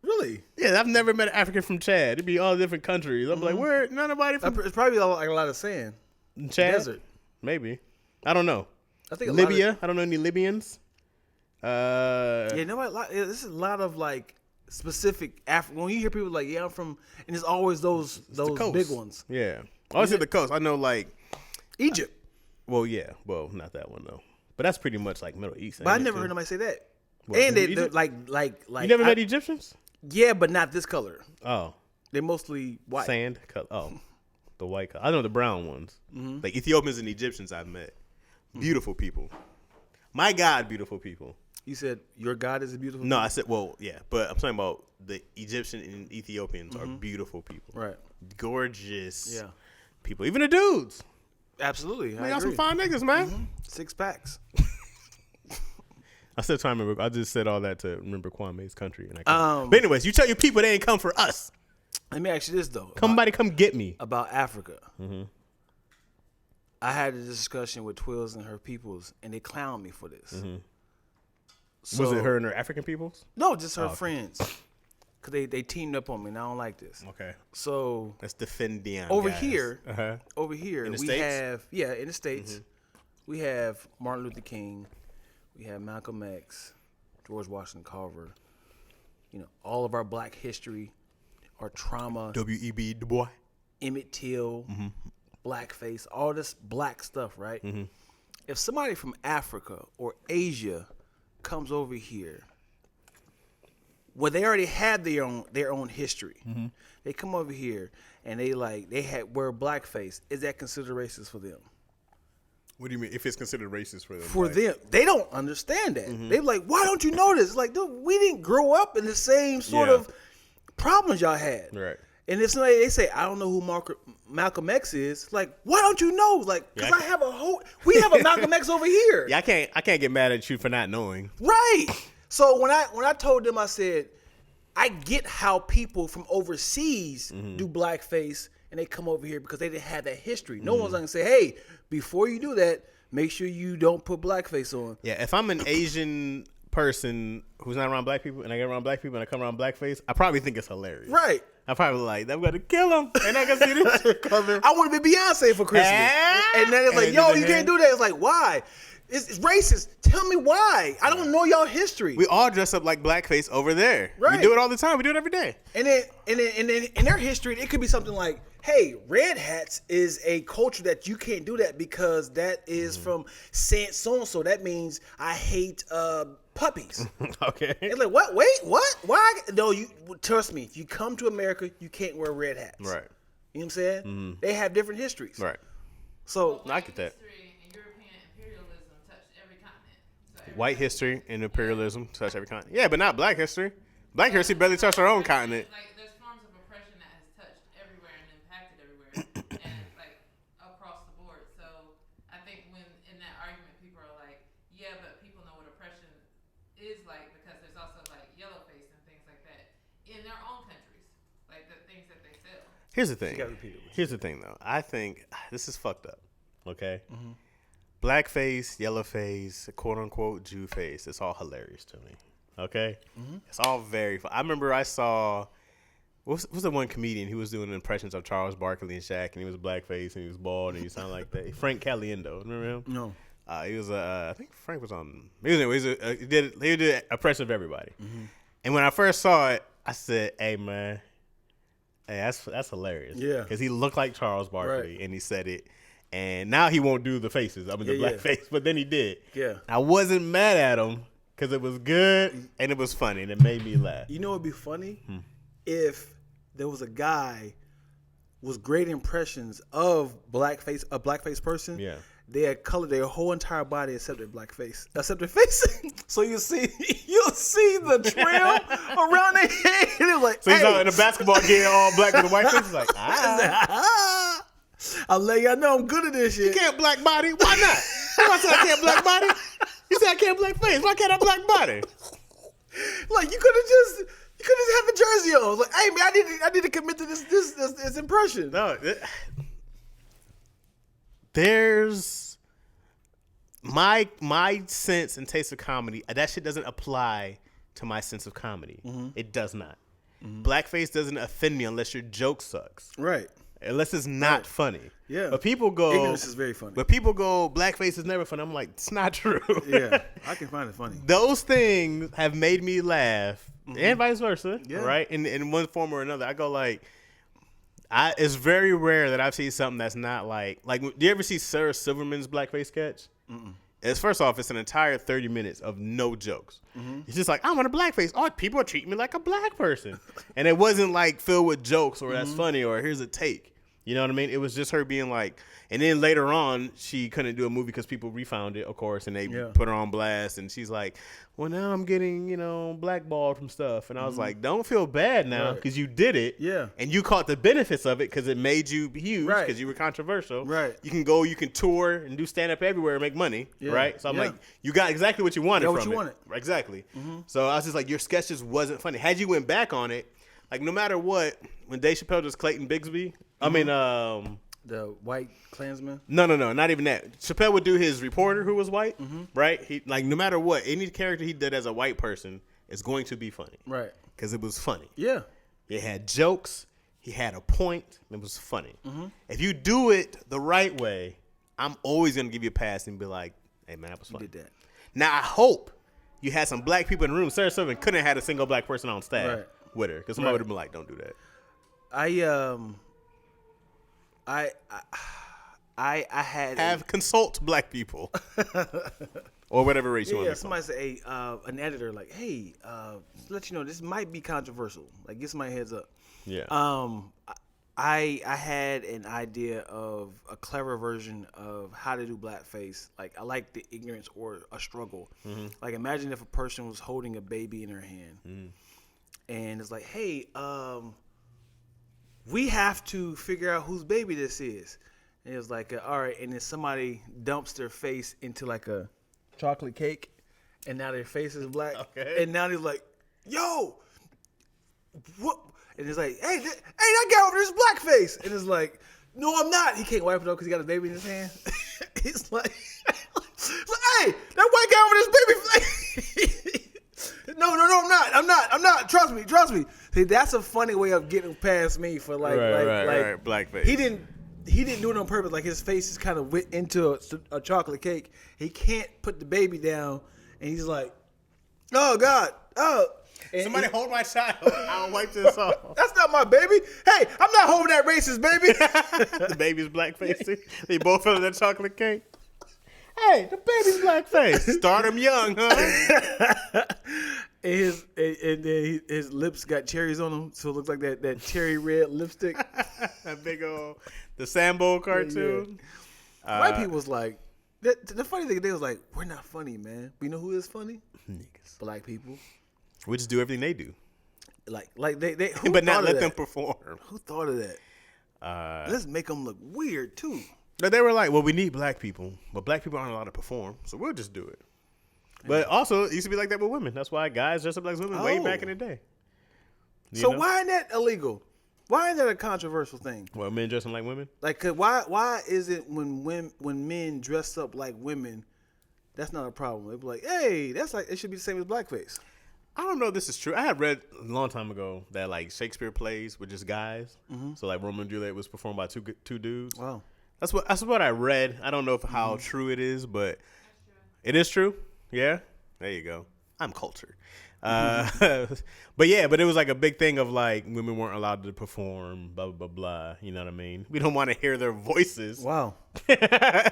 Really? Yeah, I've never met an African from Chad. It'd be all different countries. I'm like, where? Nobody from It's probably like a lot of sand. Chad? Desert. Maybe. I don't know. I think Libya? I don't know any Libyans. Yeah, nobody. This is a lot of like specific When you hear people like, yeah, I'm from, and it's always those coast. big ones. Yeah. I always say the coast. I know like Egypt. Well, yeah. Well, not that one though. But that's pretty much like Middle East. But I never heard nobody say that. What, and they're Egypt? like. You never met Egyptians? Yeah, but not this color. Oh. They're mostly white. Sand color. Oh. The white color. I know the brown ones. Like Ethiopians and Egyptians I've met. Beautiful people. My God, beautiful people. You said your God is a beautiful. No, people? I said, well, yeah, but I'm talking about the Egyptian and Ethiopians are beautiful people. Right. Gorgeous Yeah. people. Even the dudes. Absolutely. They I got agree. some fine niggas, man. 6 packs. I still trying to remember. I just said all that to remember Kwame's country. And I Um, but anyways, you tell your people they ain't come for us. Let me ask you this though. Somebody come get me. About Africa. I had a discussion with Twills and her peoples, and they clowned me for this. So, Was it her and her African peoples? No, just her okay. friends. Cause they teamed up on me, and I don't like this. Okay. So Let's defend Dion. over guys. here, In the we States? have in the States, we have Martin Luther King, we have Malcolm X, George Washington Carver. You know, all of our Black history, our trauma, W.E.B. Du Bois. Emmett Till, blackface, all this black stuff, right? If somebody from Africa or Asia comes over here, well, they already have their own history. They come over here and they wear blackface. Is that considered racist for them? What do you mean? If it's considered racist for them? For them, they don't understand that. They're like, why don't you know this? Like, dude, we didn't grow up in the same sort Yeah. of problems y'all had. Right. And if somebody they say, I don't know who Malcolm X is, like, why don't you know? Like, because we have a Malcolm X over here. Yeah, I can't get mad at you for not knowing. Right. So when I told them, I said, I get how people from overseas do blackface and they come over here because they didn't have that history. No one's gonna say, hey, before you do that, make sure you don't put blackface on. Yeah, if I'm an Asian person who's not around black people and I get around black people and I come around blackface, I probably think it's hilarious. Right. I probably like, I'm gonna kill him. And I can see this shit coming. I want to be Beyonce for Christmas. And then it's like, And yo, do the you can't hand. do that. It's like, why? It's racist. Tell me why. I don't know y'all history. We all dress up like blackface over there. Right. We do it all the time. We do it every day. And then in their history, it could be something like, hey, red hats is a culture that you can't do that because that is from Saint so-and-so. That means I hate puppies. Okay. It's like, what? Wait, what? Why? No, you trust me. If you come to America, you can't wear red hats. Right. You know what I'm saying? They have different histories. Right. So I get that. History and European imperialism touched every continent. So White history and imperialism touch every continent. Yeah, but not black history. Black history barely touched our own continent. Like, there's forms of oppression that has touched everywhere and impacted everywhere, and like across the board. So I think when in that argument, people are like, "Yeah, but people know what oppression is like because there's also like yellowface and things like that in their own countries, like the things that they sell." Here's the thing. gotta repeat it. Here's the thing, though. I think this is fucked up. Okay. blackface, yellowface, quote unquote Jew face. It's all hilarious to me. Okay, it's all very fun. I remember I saw what's the one comedian who was doing impressions of Charles Barkley and Shaq, and he was blackface and he was bald and he sounded like that. Frank Caliendo, remember him? No. He was I think Frank was on. He did an impression of everybody. And when I first saw it, I said, "Hey man, hey that's hilarious." Yeah, because he looked like Charles Barkley, right. and he said it. And now he won't do the faces. I mean the black face, but then he did. Yeah, I wasn't mad at him because it was good and it was funny and it made me laugh. You know, it'd be funny if there was a guy was great impressions of a blackface person. Yeah. They had colored their whole entire body except their except their face. So you'll see the trail around their head. And it was like, So he's out in a basketball game all black with a white face. He's like, I'll let y'all know I'm good at this shit. You can't black body. Why not? I said I can't black body. You said I can't black face. Why can't I black body? Like you could have just had the jersey on. I was like, hey man, I need to commit to this impression. No, there's my sense and taste of comedy. That shit doesn't apply to my sense of comedy. It does not. Blackface doesn't offend me unless your joke sucks. Right. Unless it's not funny. Yeah. But people go, ignorance is very funny. But people go, blackface is never funny. I'm like, it's not true. Yeah, I can find it funny. Those things have made me laugh, and vice versa. Yeah. Right. In one form or another, I go like, it's very rare that I've seen something that's not like. Do you ever see Sarah Silverman's blackface sketch? It's first off, it's an entire 30 minutes of no jokes. It's just like, I want a blackface. Oh, people are treating me like a black person, and it wasn't like filled with jokes or that's funny or here's a take. You know what I mean? It was just her being like, and then later on, she couldn't do a movie because people refound it, of course, and they put her on blast. And she's like, well, now I'm getting, blackballed from stuff. And I was like, don't feel bad now because you did it. Yeah. And you caught the benefits of it because it made you huge because Right. you were controversial. Right. You can go, you can tour and do stand up everywhere and make money. Yeah. Right. So I'm Yeah. like, you got exactly what you wanted Got from what you it. wanted. Exactly. So I was just like, your sketch just wasn't funny. Had you went back on it, like no matter what, when Dave Chappelle does Clayton Bigsby, I mean, The white Klansman. No, not even that. Chappelle would do his reporter who was white, right? He no matter what, any character he did as a white person is going to be funny, Right. because it was funny. Yeah. It had jokes, he had a point, and it was funny. If you do it the right way, I'm always gonna give you a pass and be like, "Hey man, that was funny." Did that. Now I hope you had some black people in the room. Sarah Silverman couldn't have had a single black person on staff Right. with her because somebody would have been like, "Don't do that." I had Have consult black people or whatever race you want to be. somebody say an editor like, hey, let you know this might be controversial. Like, get somebody heads up. Yeah. I had an idea of a clever version of how to do blackface. Like, I like the ignorance or a struggle. Like, imagine if a person was holding a baby in her hand, and it's like, hey, we have to figure out whose baby this is. And it was like, all right, and then somebody dumps their face into like a chocolate cake, and now their face is black. Okay. And now they're like, yo, what? And it's like, hey, that guy over there's blackface. And it's like, no, I'm not. He can't wipe it up because he got a baby in his hand. It's like, hey, that white guy over there's baby face. No, I'm not. Trust me. See, that's a funny way of getting past me for like blackface. He didn't do it on purpose. Like, his face is kind of went into a chocolate cake. He can't put the baby down, and he's like, oh God, oh. And Somebody hold my child. I'll wipe this off. That's not my baby. Hey, I'm not holding that racist baby. The baby's blackface. They both fell in that chocolate cake. Hey, the baby's blackface. Start him young, huh? And then his lips got cherries on them, so it looks like that cherry red lipstick. That big old the Sambo cartoon. White people was like, the funny thing, they was like, we're not funny, man. But you know who is funny? Niggas. Black people. We just do everything they do, Like they who but not thought let of them that? perform. Who thought of that? Let's make them look weird too. But they were like, well, we need black people, but black people aren't allowed to perform, so we'll just do it. But also, it used to be like that with women. That's why guys dress up like women way back in the day. So why isn't that illegal? Why is that a controversial thing? Well, men dressing like women. Like, 'cause why is it when men dress up like women, that's not a problem? They'd be like, hey, that's like it should be the same as blackface. I don't know if this is true. I had read a long time ago that like Shakespeare plays with just guys. So like Romeo and Juliet was performed by two dudes. Wow. That's what I read. I don't know how true it is, but it is true. Yeah, there you go. I'm cultured. But it was like a big thing of like women weren't allowed to perform, blah blah blah blah. You know what I mean? We don't want to hear their voices. Wow.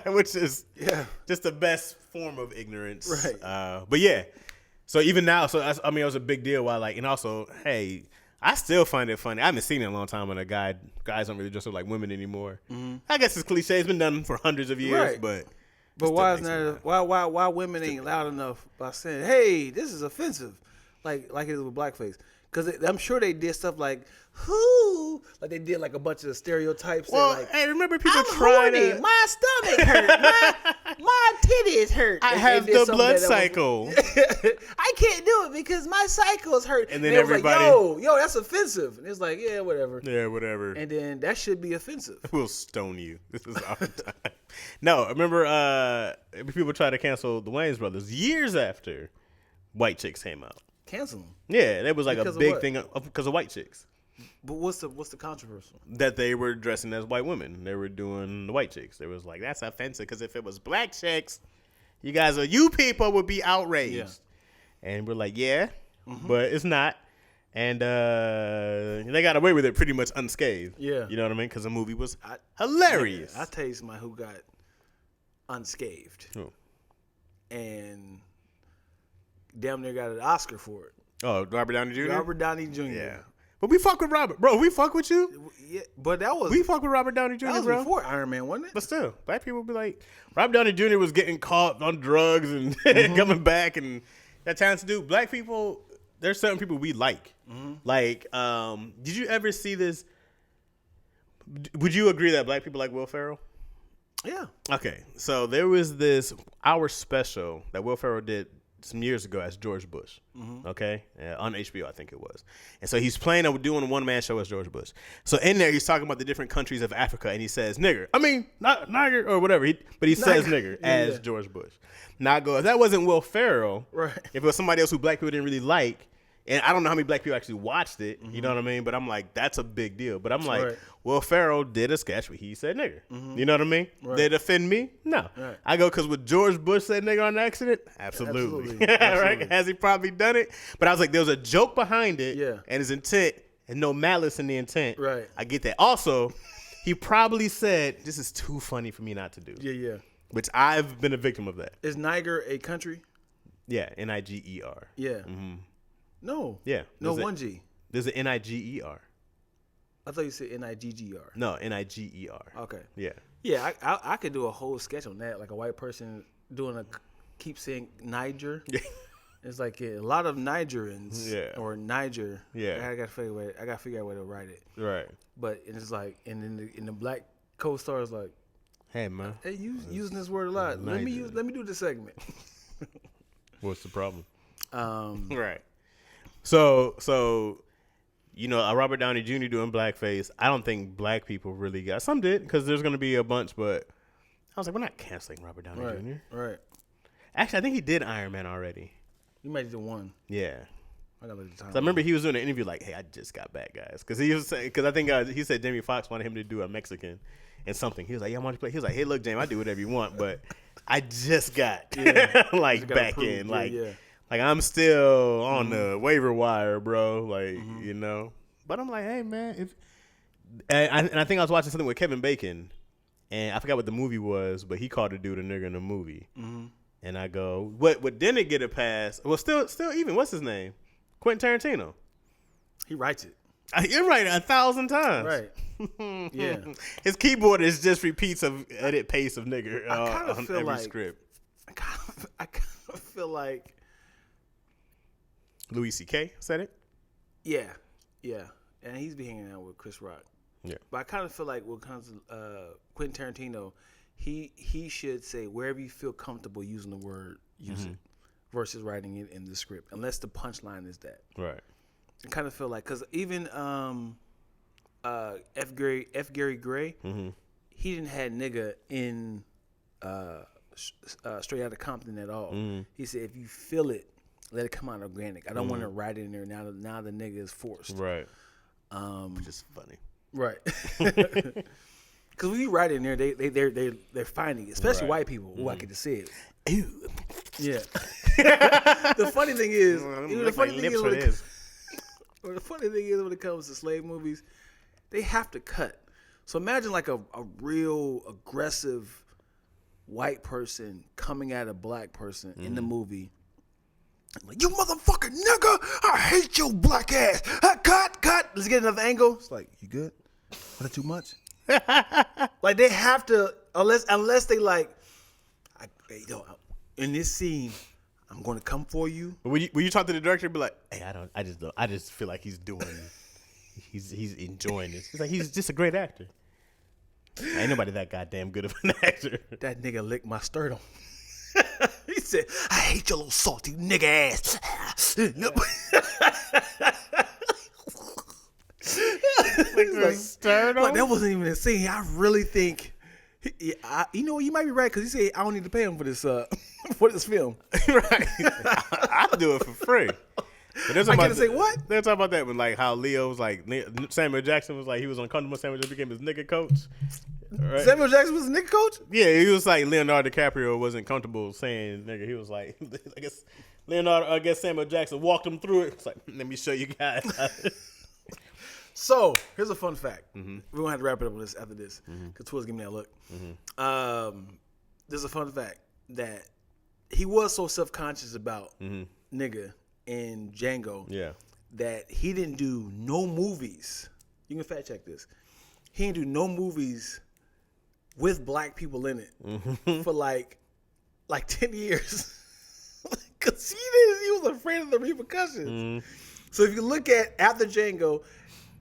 Which is just the best form of ignorance. Right. But yeah. So even now, it was a big deal. Why like, and also, hey, I still find it funny. I haven't seen it in a long time when guys don't really dress up like women anymore. I guess it's cliche. It's been done for hundreds of years, right. but why is that? Why women ain't loud enough by saying, "Hey, this is offensive," like it is with blackface? Because I'm sure they did stuff like "who," like they did like a bunch of stereotypes. Well, like, hey, remember people I'm trying horny. to. My stomach hurt. my titties hurt. I have the blood cycle. I can't do it because my cycle's hurt. And then they was everybody, like, yo, that's offensive. And it's like, yeah, whatever. Yeah, whatever. And then that should be offensive. We'll stone you. This is our time. No, remember people tried to cancel the Wayans brothers years after White Chicks came out. Cancel them. Yeah, that was like Because a of big what? thing because of White Chicks. But what's the controversial? That they were dressing as white women. They were doing the White Chicks. They was like, that's offensive because if it was black chicks, you people would be outraged. Yeah. And we're like, yeah, but it's not. And they got away with it pretty much unscathed. Yeah. You know what I mean? Because the movie was hilarious. I'll tell you somebody who got unscathed. Who? And damn near got an Oscar for it. Oh, Robert Downey Jr.? Robert Downey Jr. Yeah. But we fuck with Robert. Bro, we fuck with you. Yeah, but that was We fuck with Robert Downey Jr., that was bro. before Iron Man, wasn't it? But still, black people be like, Robert Downey Jr. was getting caught on drugs and coming back and that talented dude. Black people, there's certain people we like. Like, did you ever see this? Would you agree that black people like Will Ferrell? Yeah. Okay, so there was this hour special that Will Ferrell did some years ago as George Bush. Okay, on HBO I think it was. And so he's doing a one-man show as George Bush. So in there he's talking about the different countries of Africa and he says nigger. I mean not nigger or whatever. But he says nigger as George Bush. Now I go, if that wasn't Will Ferrell, Right. if it was somebody else who black people didn't really like. And I don't know how many black people actually watched it. You know what I mean? But I'm like, that's a big deal. But I'm like, Right. Will Ferrell did a sketch where he said nigger. You know what I mean? Right. Did it offend me? No. Right. I go, because with George Bush said nigger on accident? Absolutely. Absolutely. Right? Has he probably done it? But I was like, there was a joke behind it. Yeah. And his intent, and no malice in the intent. Right. I get that. Also, he probably said, this is too funny for me not to do. Yeah. Which I've been a victim of that. Is Niger a country? Yeah. Niger. Yeah. No. Yeah. No, There's a- 1G. There's an Niger. I thought you said Nigger. No, Niger. Okay. Yeah. Yeah, I could do a whole sketch on that, like a white person keep saying Niger. Yeah. It's like a lot of Nigerians, Yeah. or Niger. Yeah. I gotta figure out a way to write it. Right. But it's like, and in the black co-star is like, Hey man, hey, you using this word a lot. Let me do this segment. what's the problem? Um, Right. So Robert Downey Jr. doing blackface. I don't think black people really got. Some did because there's gonna be a bunch, but I was like, we're not canceling Robert Downey Jr. right. Actually, I think he did Iron Man already. You might do one. Yeah. I gotta look at the time. So I remember he was doing an interview like, "Hey, I just got back, guys," because I think he said Jamie Foxx wanted him to do a Mexican and something. He was like, "Yeah, I want to play." He was like, "Hey, look, Jamie, I do whatever you want, but I just got like back approved. in, like Yeah. like I'm still on the waiver wire, bro. Like But I'm like, hey, man, and I think I was watching something with Kevin Bacon, and I forgot what the movie was, but he called a dude a nigger in the movie, and I go, what didn't get a pass? Well, still even what's his name? Quentin Tarantino. He writes it. You're right 1,000 times. Right. Yeah. His keyboard is just repeats of edit paste of nigger I on feel every like script. I kind of feel like Louis C.K. said it. yeah, and he's been hanging out with Chris Rock. Yeah. But I kind of feel like when it comes to Quentin Tarantino, he should say wherever you feel comfortable using the word, use it, versus writing it in the script, unless the punchline is that. Right. I kind of feel like, because even F. Gary Gray, he didn't have nigga in Straight Outta Compton at all. He said, if you feel it, let it come out organic. I don't want to write it in there now. Now the nigga is forced. Right. Which is funny. Right. Because when you write it in there, they're finding it, especially white people who I get to see it. Ew. Yeah. The funny thing is, the funny thing is when it comes to slave movies, they have to cut. So imagine like a real aggressive white person coming at a black person in the movie. Like, you motherfucking nigga, I hate your black ass. Cut. Let's get another angle. It's like, you good? Was that too much? Like they have to, unless they like, in this scene, I'm going to come for you. When you talk to the director, be like, hey, I just feel like he's enjoying this. He's like, he's just a great actor. Ain't nobody that goddamn good of an actor. That nigga licked my sternum. He said, I hate your little salty nigga ass. Like, sternum? Like, that wasn't even a scene. I really think, you know what, you might be right, because he said, I don't need to pay him for this for this film. Right. I'll do it for free. But I can't say what? They're talking about that when like how Leo was like Samuel Jackson was like he was uncomfortable. Samuel just became his nigga coach. Right? Samuel Jackson was a nigga coach? Yeah, he was like Leonardo DiCaprio wasn't comfortable saying nigga. He was like, I guess Samuel Jackson walked him through it. It's like, let me show you guys. So here's a fun fact. We're gonna have to wrap it up with this after this because Twiz gave me that look. There's a fun fact that he was so self-conscious about nigga in Django that he didn't do no movies. You can fact check this. He didn't do no movies with black people in it for like 10 years. Because he was afraid of the repercussions. So if you look at after Django,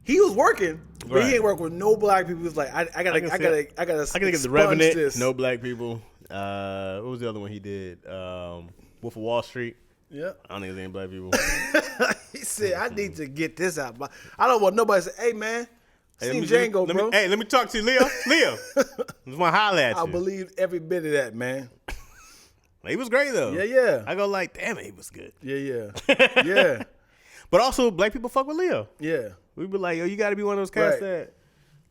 he was working, but he ain't working with no black people. He was like, I gotta get the Revenant. This. No black people. What was the other one he did? Wolf of Wall Street. Yeah, I don't think there's any black people. He said, I need to get this out. I don't want nobody to say, hey man, seen Django, bro. Let me talk to you, Leo. Just want to holler at you. I believe every bit of that, man. He was great though. Yeah. I go like, damn it, he was good. Yeah. But also, black people fuck with Leo. Yeah. We be like, yo, you got to be one of those cats that,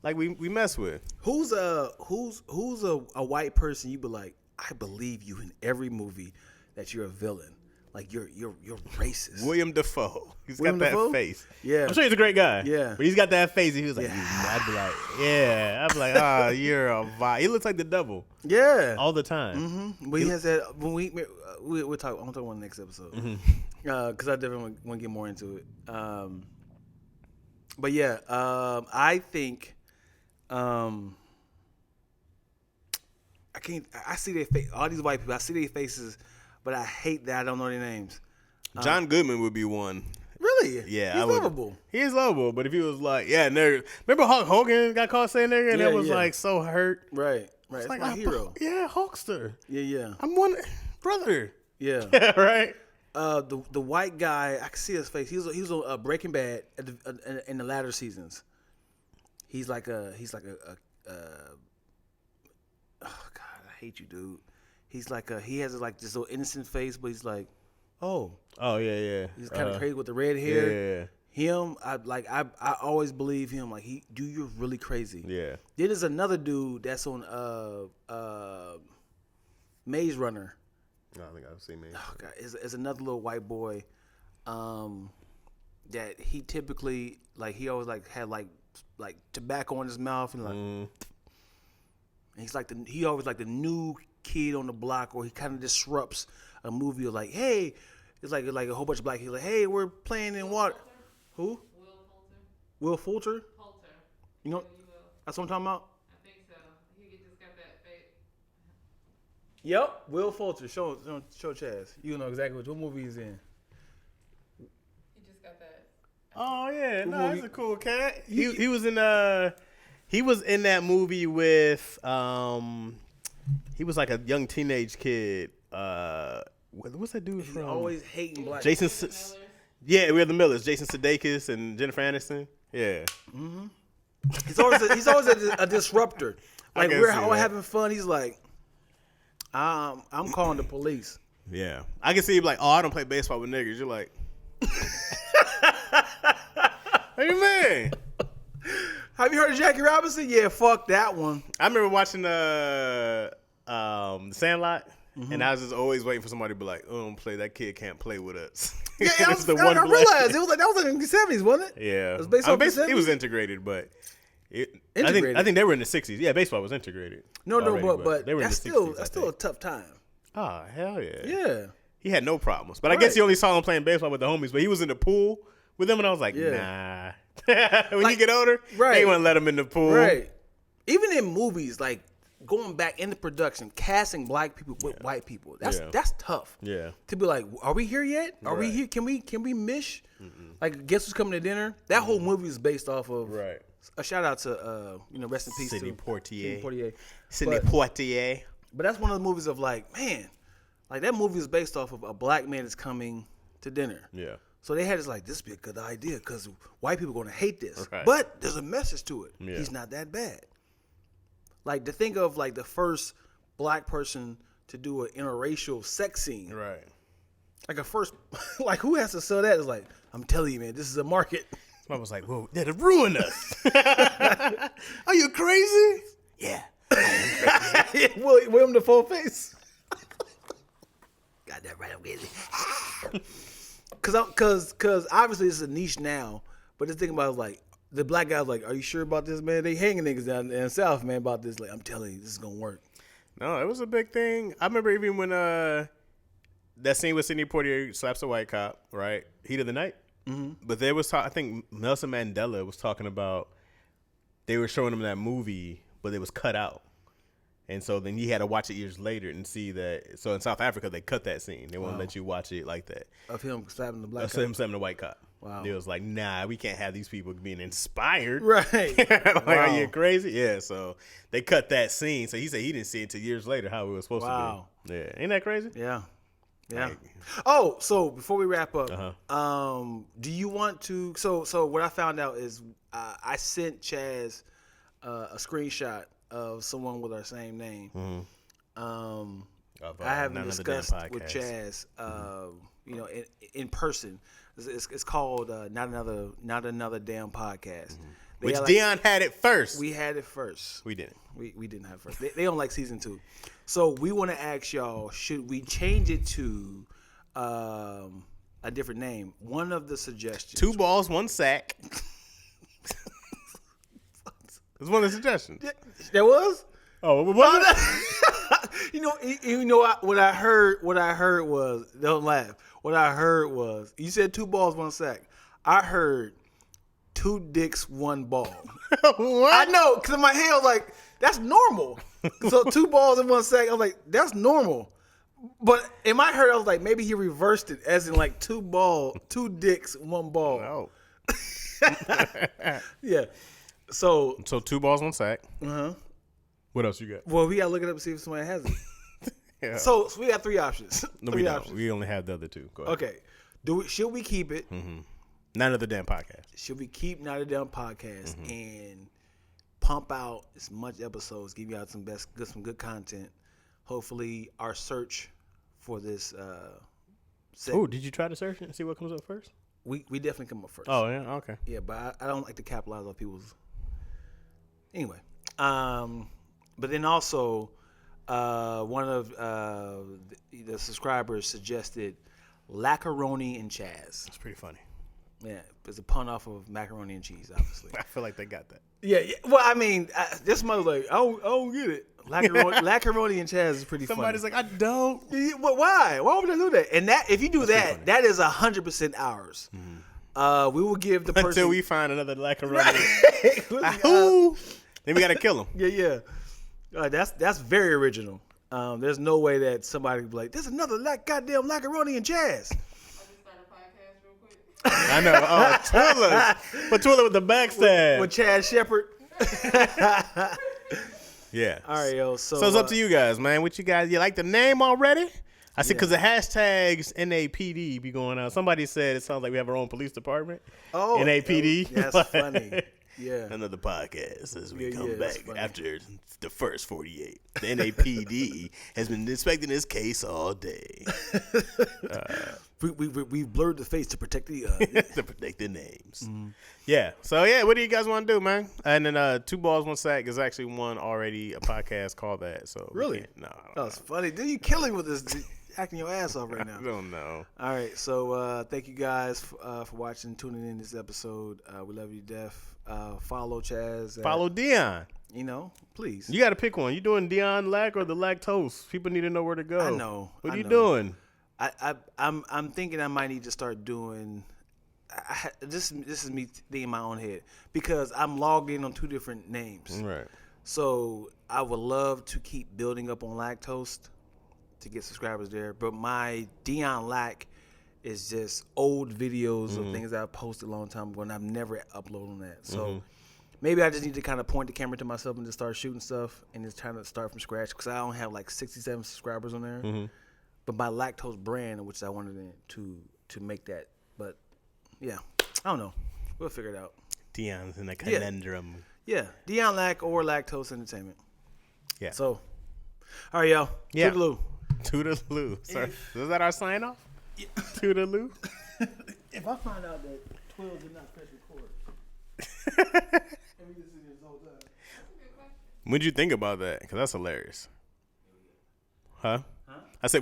like, we mess with. Who's a white person you be like, I believe you in every movie that you're a villain. Like you're racist. William Dafoe. He's got that face. Yeah. I'm sure he's a great guy. Yeah. But he's got that face. And he was like, I'd be like, yeah. I'd be like, oh, you're a vibe. He looks like the devil. Yeah. All the time. But he has that. When we'll talk. I'm gonna talk about the next episode. Because I definitely want to get more into it. But yeah, I think I can't. I see their face. All these white people. I see their faces, but I hate that I don't know their names. John Goodman would be one. Really? Yeah, he's lovable. He is lovable, but if he was like, remember Hulk Hogan got caught saying nigga, and that was like so hurt. Right. It's like my hero. Yeah, Hulkster. Yeah. I'm one brother. Yeah. Right. The white guy, I can see his face. He was on Breaking Bad in the latter seasons. He's like a oh God, I hate you, dude. He's like he has like this little innocent face, but he's like, oh yeah. He's kind of crazy with the red hair. Yeah. Him, I always believe him. Like you're really crazy. Yeah. Then there's another dude that's on Maze Runner. No, I think I've seen Maze. Oh God, is another little white boy, that he typically he always had like tobacco in his mouth and and he's he always like the new kid on the block, or he kind of disrupts a movie of like, hey, it's like a whole bunch of black people like, hey, we're playing in water. Who? Will Poulter. You know, that's what I'm talking about. I think so. He just got that face. Yep, Will Poulter. Show Chaz. You know exactly what movie he's in. He just got that. Oh yeah, no, he's a cool cat. He was in that movie with he was like a young teenage kid. What's that dude from? Always hating black. Yeah, we're the Millers. Jason Sudeikis and Jennifer Aniston. Yeah. He's always a disruptor. Like we're all having fun. He's like, I'm calling the police. Yeah, I can see you like, oh, I don't play baseball with niggas. You're like, hey man, have you heard of Jackie Robinson? Yeah, fuck that one. I remember watching the Sandlot, and I was just always waiting for somebody to be like, oh, don't play. That kid can't play with us. Yeah, I realized it was like that was like in the 70s, wasn't it? Yeah, it was based off the 70s? It was integrated, but. I think they were in the 60s. Yeah, baseball was integrated. No, but they were that's in the 60s. That's still a tough time. Oh, hell yeah. Yeah. He had no problems. But I guess you only saw him playing baseball with the homies, but he was in the pool with them, and I was like, nah. When you get older, they want to let him in the pool. Right. Even in movies, like going back into production, casting black people with white people, that's tough. Yeah. To be like, are we here yet? Are we here? Can we mish? Like, guess who's coming to dinner? That whole movie is based off of a shout out to rest in peace Sidney to Poitier. Sidney Poitier. But that's one of the movies of like, man, like that movie is based off of a black man is coming to dinner. Yeah. So they had this like, this would be a good idea because white people are going to hate this. Right. But there's a message to it. Yeah. He's not that bad. Like to think of like the first black person to do an interracial sex scene. Right. Like a first, like who has to sell that? It's like, I'm telling you, man, this is a market. I was like, whoa, that'll ruin us. Are you crazy? Yeah. William Dafoe face. Got that right, I'm crazy. Cause obviously it's a niche now, but the thing about it is like the black guys like, are you sure about this, man? They hanging niggas down in the South, man, about this. Like, I'm telling you, this is gonna work. No, it was a big thing. I remember even when that scene with Sidney Poitier slaps a white cop, right? Heat of the Night. Mm-hmm. But there was I think Nelson Mandela was talking about they were showing him that movie, but it was cut out. And so then he had to watch it years later and see that. So in South Africa, they cut that scene. They won't let you watch it like that. Of him slapping the black cop? Him slapping the white cop. Wow. It was like, nah, we can't have these people being inspired. Right. Like, are you crazy? Yeah, so they cut that scene. So he said he didn't see it until years later how it was supposed to be. Yeah. Ain't that crazy? Yeah. Yeah. So before we wrap up, do you want to? So what I found out is I sent Chaz a screenshot of someone with our same name. I haven't discussed with Chaz, in person. It's called Not Another Damn Podcast. Which Dion had it first. We had it first. We didn't. We didn't have it first. They don't like season 2. So we want to ask y'all, should we change it to a different name? One of the suggestions. 2 balls, 1 sack. It's one of the suggestions. There was? Oh, what was it? You know what I heard was, don't laugh. What I heard was, you said 2 balls, 1 sack. I heard 2 dicks, 1 ball. What? I know, because in my head I was like, that's normal. So 2 balls and 1 sack, I was like, that's normal. But in my head I was like, maybe he reversed it, as in like 2 dicks, 1 ball. No. Yeah. So 2 balls, 1 sack. Uh-huh. What else you got? Well, we gotta look it up and see if somebody has it. Yeah. So we got 3 options. No, we don't. We only have the other 2. Go ahead. Okay. Should we keep it? Mm-hmm. None of the damn podcast. Should we keep Not a Damn Podcast and pump out as much episodes, give you out some good content? Hopefully, our search for this. Oh, did you try to search it and see what comes up first? We definitely come up first. Oh yeah, okay. Yeah, but I don't like to capitalize on people's. Anyway, but then also, one of the subscribers suggested Lackaroni and Chaz. That's pretty funny. Yeah, it's a pun off of macaroni and cheese, obviously. I feel like they got that. Yeah. Well, I mean, this mother's like, I don't get it. Lackaroni and Chaz is pretty Somebody's funny. like, I don't. Yeah, but why? Why would I do that? And that, if you do that, that is 100% ours. Mm-hmm. We will give the person until we find another Lackaroni. Right. Then we gotta kill him. Yeah. That's very original. There's no way that somebody would be like, there's another goddamn Lackaroni and Chaz. I know. Oh, Twiller. But Twiller with the backstab. With Chaz Shepard. Yeah. All right, yo. So it's up to you guys, man. What you guys, you like the name already? I see, because the hashtags NAPD be going out. Somebody said it sounds like we have our own police department. Oh. NAPD. That's funny. Yeah. Another podcast as we Yeah, come that's back funny. after the first 48. The NAPD has been inspecting this case all day We've blurred the face to protect the. to protect the names. Yeah. So, yeah, what do you guys want to do, man? And then Two Balls, One Sack is actually one already, a podcast called that. So we Really? can't- No, I Oh, don't it's funny. Dude, you killing with this. Acting your ass off right know. now. I don't know. All right, so thank you guys for watching, tuning in this episode. We love you to death. Follow Chaz. Follow Dion. Please. You got to pick one. You doing Dion Lack or the Lactose? People need to know where to go. I know. What I are you know. doing? I'm thinking I might need to start doing. This is me thinking in my own head because I'm logged in on 2 different names. Right. So I would love to keep building up on Lactose to get subscribers there, but my Dion Lack is just old videos of things that I posted a long time ago, and I've never uploaded on that. So maybe I just need to kind of point the camera to myself and just start shooting stuff and just trying to start from scratch because I don't have like 67 subscribers on there. But my Lactose brand, which I wanted to make that, but yeah, I don't know. We'll figure it out. Dion's in a conundrum. Yeah, Dion Lack or Lactose Entertainment. Yeah. So, all right, y'all. Yeah. Toodaloo. Toodaloo. Sorry. Is that our sign off? Toodaloo. If I find out that 12 did not press record, and we just sit here this whole time. What'd you think about that? Because that's hilarious. Huh?